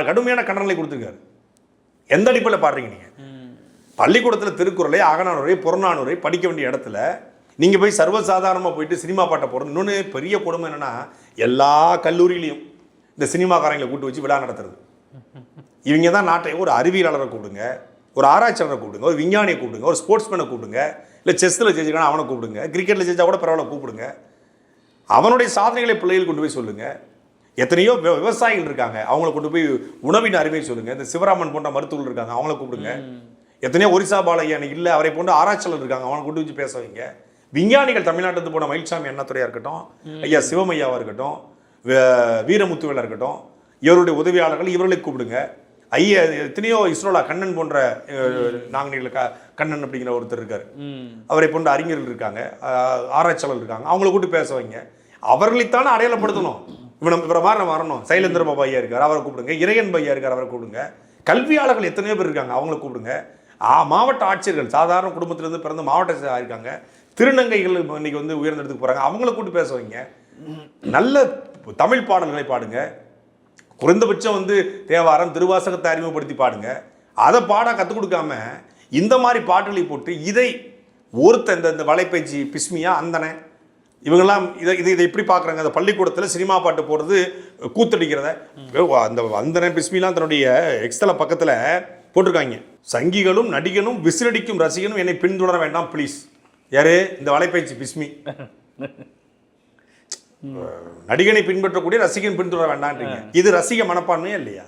கடுமையான கண்டனங்களை கொடுத்துருக்காரு. எந்த அடிப்படையில் பாடுறீங்க நீங்கள்? பள்ளிக்கூடத்தில் திருக்குறளை, அகநானூரை, புறநானூரை படிக்க வேண்டிய இடத்துல நீங்கள் போய் சர்வசாதாரணமாக போயிட்டு சினிமா பாட்டை போடுறது. இன்னொன்று பெரிய கொடுமை என்னென்னா, எல்லா கல்லூரியிலையும் இந்த சினிமாக்காரங்களை கூட்டு வச்சு விழா நடத்துறது. இவங்க தான் நாட்டை ஒரு அறிவியலாளரை கூப்பிடுங்க, ஒரு ஆராய்ச்சியாளரை கூப்பிடுங்க, ஒரு விஞ்ஞானியை கூப்பிடுங்க, ஒரு ஸ்போர்ட்ஸ்மேனை கூப்பிடுங்க, இல்லை செஸ்ஸில் ஜெயிச்சுக்கான அவனை கூப்பிடுங்க, கிரிக்கெட்டில் ஜெயிச்சா கூட பரவாயில்ல கூப்பிடுங்க. அவனுடைய சாதனைகளை பிள்ளைகள் கொண்டு போய் சொல்லுங்க. எத்தனையோ விவசாயிகள் இருக்காங்க, அவங்களை கொண்டு போய் உணவின் அருமை சொல்லுங்க. இந்த சிவராமன் போன்ற மருத்துவர்கள் இருக்காங்க, அவங்கள கூப்பிடுங்க. எத்தனையோ ஒரிசா பாலையன் இல்லை, அவரை போன்ற ஆராய்ச்சியாளர் இருக்காங்க, அவங்களை கொண்டு வச்சு பேச வைங்க. விஞ்ஞானிகள் தமிழ்நாட்டுக்கு போன மயில்சாமி அண்ணாதுரையா இருக்கட்டும், ஐயா சிவமையாவா இருக்கட்டும், வீரமுத்துவேலா இருக்கட்டும், இவருடைய உதவியாளர்கள், இவர்களை கூப்பிடுங்க. ஐயா எத்தனையோ இஸ்ரோலா கண்ணன் போன்ற நாங்கள் கண்ணன் அப்படிங்கிற ஒருத்தர் இருக்காரு, அவரை போன்ற அறிஞர்கள் இருக்காங்க, ஆராய்ச்சியாளர் இருக்காங்க, அவங்களை கூப்பிட்டு பேச வைங்க. அவர்களைத்தானே அடையாளப்படுத்தணும். இவரை மாதிரி நம்ம வரணும். சைலேந்திர பாபா ஐயா இருக்கார், அவரை கூப்பிடுங்க. இறையன் பையா இருக்கார், அவரை கூப்பிடுங்க. கல்வியாளர்கள் எத்தனையோ பேர் இருக்காங்க, அவங்கள கூப்பிடுங்க. மாவட்ட ஆட்சியர்கள், சாதாரண குடும்பத்திலிருந்து பிறந்த மாவட்ட இருக்காங்க, திருநங்கைகள் இன்னைக்கு வந்து உயர்ந்தெடுத்துக்கு போறாங்க, அவங்கள கூப்பிட்டு பேச வைங்க. நல்ல தமிழ் பாடல்களை பாடுங்க. குறைந்தபட்சம் வந்து தேவாரம் திருவாசகத்தை அறிமுகப்படுத்தி பாடுங்க. அதை பாட கற்றுக் கொடுக்காம இந்த மாதிரி பாட்டுகளை போட்டு இதை ஒருத்த இந்த வலைப்பயிற்சி பிஸ்மியா அந்தனை இவங்கெல்லாம் இதை எப்படி பார்க்குறாங்க? அந்த பள்ளிக்கூடத்தில் சினிமா பாட்டு போடுறது, கூத்தடிக்கிறத, அந்த அந்தனை பிஸ்மிலாம் தன்னுடைய எக்ஸ்தல பக்கத்தில் போட்டிருக்காங்க. சங்கிகளும் நடிகனும் விசிலடிக்கும் ரசிகனும் என்னை பின்தொடர வேண்டாம் ப்ளீஸ். யாரு? இந்த வலைப்பயிற்சி பிஸ்மி. நடிகனை பின்பற்றக்கூடிய ரசிகன் பின்தொடர வேண்டாம்ன்றீங்க. இது ரசிக மனப்பான்மையா இல்லையா?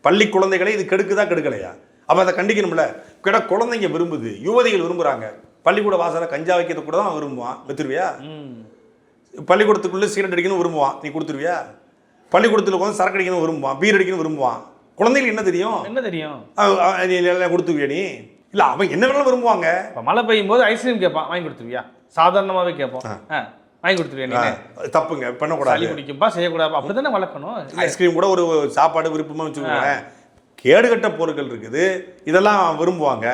பள்ளி குழந்தைகளை இது கெடுக்குதா கெடுக்கலையா? அப்போ அதை கண்டிக்கணும்ல. குழந்தைங்க விரும்புது, யுவதிகள் விரும்புகிறாங்க. பள்ளிக்கூட வாசலை கஞ்சா வைக்கிறது கூட தான் விரும்புவான், வித்துருவியா? பள்ளிக்கூடத்துக்குள்ளே சிகரெட் அடிக்கணும் விரும்புவான், நீ கொடுத்துருவியா? பள்ளிக்கூடத்தில் உட்காந்து சரக்கு அடிக்கணும் விரும்புவான், பீர் அடிக்கணும் விரும்புவான். குழந்தைகளுக்கு என்ன தெரியும்? கொடுத்துருவியா நீ? இல்லை, அவன் என்ன வேணாலும் விரும்புவாங்க. மழை பெய்யும் போது ஐஸ்கிரீம் கேட்பான், வாங்கி கொடுத்துருவியா? சாதாரணமாகவே கேட்போம், வாங்கி கொடுத்துருவியா? தப்புங்க, பண்ணக்கூடாது, குடிக்கும்பா, செய்யக்கூடாது, அப்படி தானே வளர்க்கணும். ஐஸ்கிரீம் கூட ஒரு சாப்பாடு விருப்பமாக வச்சுக்கோங்க. கேடுகட்ட பொருட்கள் இருக்குது, இதெல்லாம் விரும்புவாங்க.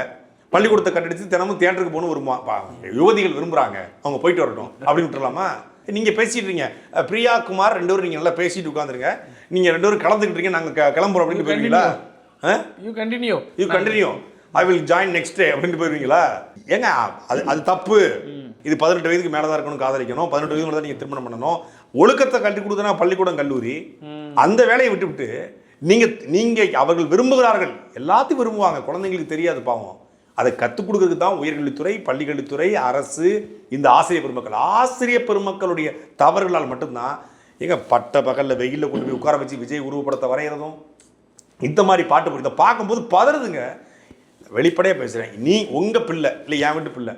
பள்ளிக்கூடத்தை கட்டடிச்சு தினமும் தியேட்டருக்கு போகணும் விரும்புவான். யுவதிகள் விரும்புகிறாங்க, அவங்க போயிட்டு வரட்டும் அப்படின்னு விட்டுலாமா? நீங்கள் பேசிட்டு இருக்கீங்க, பிரியா குமார் 2 பேரும் நீங்கள் நல்லா பேசிட்டு உட்காந்துருங்க, நீங்கள் 2 பேரும் கலந்துக்கிட்டு இருக்கீங்க, நாங்கள் கிளம்புறோம் அப்படின்னு போயிருவீங்களா? You continue I will join next day அப்படின்ட்டு போயிருவீங்களா? ஏங்க அது தப்பு. இது 18 வயதுக்கு மேலே தான் இருக்கணும், காதலிக்கணும். 18 வயதுக்கு மேலே தான் நீங்கள் திருமணம் பண்ணணும். ஒழுக்கத்தை கட்டி கொடுத்தனா பள்ளிக்கூடம் கல்லூரி, அந்த வேலையை விட்டுவிட்டு நீங்கள் அவர்கள் விரும்புகிறார்கள், எல்லாத்தையும் விரும்புவாங்க, குழந்தைங்களுக்கு தெரியாது பாவம். அதை கற்றுக் கொடுக்கறதுக்கு தான் உயர்கல்வித்துறை, பள்ளிக்கல்வித்துறை, அரசு, இந்த ஆசிரியர் பெருமக்களுடைய தவறுகளால் மட்டும்தான் எங்க பட்ட பகலில் வெயிலில் கொண்டு போய் உட்கார வச்சு விஜய் உருவப்படத்தை வரைகிறதும், இந்த மாதிரி பாட்டு இதை பார்க்கும்போது பதறுதுங்க. வெளிப்படையாக பேசுகிறேன், நீ உங்கள் பிள்ளை இல்லை, என் வீட்டு பிள்ளை,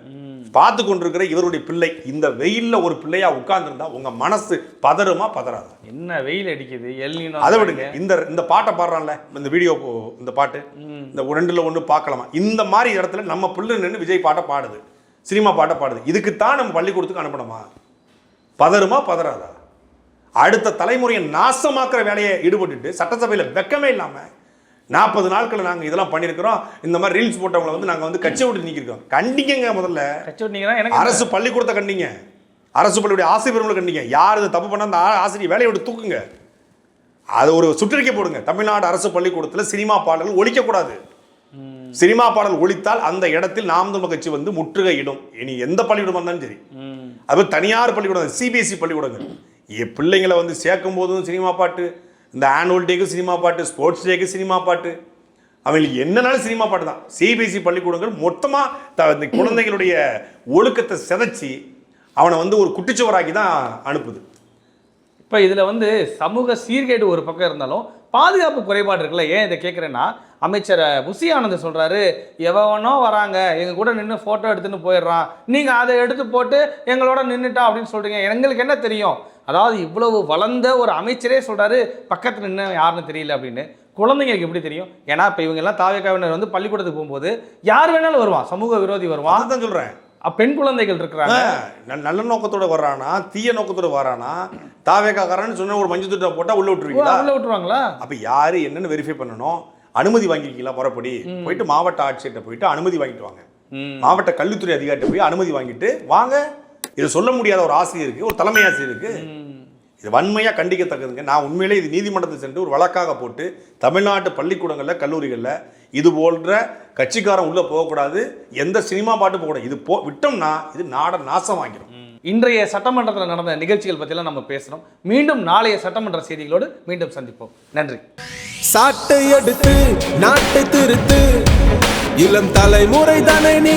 பார்த்து கொண்டிருக்கிற இவருடைய பிள்ளை இந்த வெயிலில் ஒரு பிள்ளையா உட்கார்ந்துருந்தா உங்கள் மனசு பதறுமா பதறாது? என்ன வெயில் அடிக்குது, அதை விடுங்க. இந்த பாட்டை பாடுறான்ல, இந்த வீடியோ, இந்த பாட்டு, இந்த 2ல் 1 பார்க்கலாமா? இந்த மாதிரி இடத்துல நம்ம பிள்ளை நின்று விஜய் பாட்டை பாடுது, சினிமா பாட்டை பாடுது, இதுக்குத்தான் நம்ம பள்ளிக்கூடத்துக்கு அனுப்பணுமா? பதறுமா பதறாதா? அடுத்த தலைமுறையை நாசமாக்குற வேலையை ஈடுபட்டுட்டு சட்டசபையில் வெக்கமே இல்லாமல் 40 நாட்கள் நாங்கள் இதெல்லாம் பண்ணியிருக்கிறோம், இந்த மாதிரி ரீல்ஸ் போட்டவங்களை வந்து நாங்கள் வந்து கட்சியை விட்டு நீக்கிருக்கோம். கண்டிங்க, முதல்ல அரசு பள்ளிக்கூடத்தை கண்டிங்க, அரசு பள்ளியுடைய ஆசிரியர்களை கண்டிங்க. யார் இது தப்பு பண்ண அந்த ஆசிரியர் வேலையை விட்டு தூக்குங்க, அது ஒரு சுற்றறிக்கை போடுங்க. தமிழ்நாடு அரசு பள்ளிக்கூடத்தில் சினிமா பாடல்கள் ஒழிக்கக்கூடாது. சினிமா பாடல் ஒழித்தால் அந்த இடத்தில் நாம் தமிழர் கட்சி வந்து முற்றுகையிடும். இனி எந்த பள்ளிக்கூடம் இருந்தாலும் சரி, அது தனியார் பள்ளிக்கூடம், சிபிஎஸ்சி பள்ளிக்கூடங்கள், பிள்ளைங்களை வந்து சேர்க்கும் போதும் சினிமா பாட்டு, இந்த ஆனுவல் டேக்கு சினிமா பாட்டு, ஸ்போர்ட்ஸ் டேக்கு சினிமா பாட்டு, அவங்களுக்கு என்னன்னாலும் சினிமா பாட்டு தான். சிபிஎஸ்சி பள்ளிக்கூடங்கள் மொத்தமாக இந்த குழந்தைகளுடைய ஒழுக்கத்தை சிதைச்சி அவனை வந்து ஒரு குட்டிச்சுவராக்கி தான் அனுப்புது. இப்போ இதில் வந்து சமூக சீர்கேடு ஒரு பக்கம் இருந்தாலும் பாதுகாப்பு குறைபாடு இருக்குல்ல. ஏன் இதை கேட்குறேன்னா, அமைச்சர் புசி ஆனந்த் சொல்கிறாரு, எவனோ வராங்க எங்கள் கூட நின்று ஃபோட்டோ எடுத்துன்னு போயிடுறான், நீங்கள் அதை எடுத்து போட்டு எங்களோட நின்றுட்டா அப்படின்னு சொல்கிறீங்க, எங்களுக்கு என்ன தெரியும்? அதாவது இவ்வளவு வளர்ந்த ஒரு அமைச்சரே சொல்கிறாரு பக்கத்தில் நின்று யாருன்னு தெரியல அப்படின்னு. குழந்தைங்களுக்கு எப்படி தெரியும்? ஏன்னா இப்போ இவங்கெல்லாம் தாவேக்காவினர் வந்து பள்ளிக்கூடத்துக்கு போகும்போது யார் வேணாலும் வருவான், சமூக விரோதி வருவான் தான் சொல்கிறேன். பெண் குழந்தைகள் இருக்கிறாங்க, நல்ல நோக்கத்தோட வர்றானா தீய நோக்கத்தோட வரானா, தாவேக்காரன்னு சொன்ன ஒரு மஞ்சள் துட்டை போட்டால் உள்ள விட்டுருவீங்களா? உள்ள விட்டுருவாங்களா? அப்போ யார் என்னன்னு வெரிஃபை பண்ணணும். அனுமதி வாங்கிருக்கீங்களா? முறைப்படி போயிட்டு மாவட்ட ஆட்சியர்கிட்ட போயிட்டு அனுமதி வாங்கிட்டு வாங்க, மாவட்ட கல்வித்துறை அதிகாரிகிட்ட போய் அனுமதி வாங்கிட்டு வாங்க. இது சொல்ல முடியாத ஒரு ஆசிரியருக்கு, ஒரு தலைமை ஆசிரியருக்கு இது வன்மையாக கண்டிக்கத்தக்கதுங்க. நான் உண்மையிலே இது நீதிமன்றத்தில் சென்று ஒரு வழக்காக போட்டு தமிழ்நாட்டு பள்ளிக்கூடங்களில், கல்லூரிகளில் இது போன்ற கட்சிக்காரன் உள்ளே போகக்கூடாது, எந்த சினிமா பாட்டு போகக்கூடாது. இது விட்டோம்னா இது நாடை நாசமாகிடும். இன்றைய சட்டமன்றத்தில் நடந்த நிகழ்ச்சிகள் பற்றிலாம் நம்ம பேசுகிறோம். மீண்டும் நாளைய சட்டமன்ற செய்திகளோடு மீண்டும் சந்திப்போம். நன்றி. சாட்டை எடுத்து நாட்டை திருத்து, இளம் தலைமுறை தானே நீ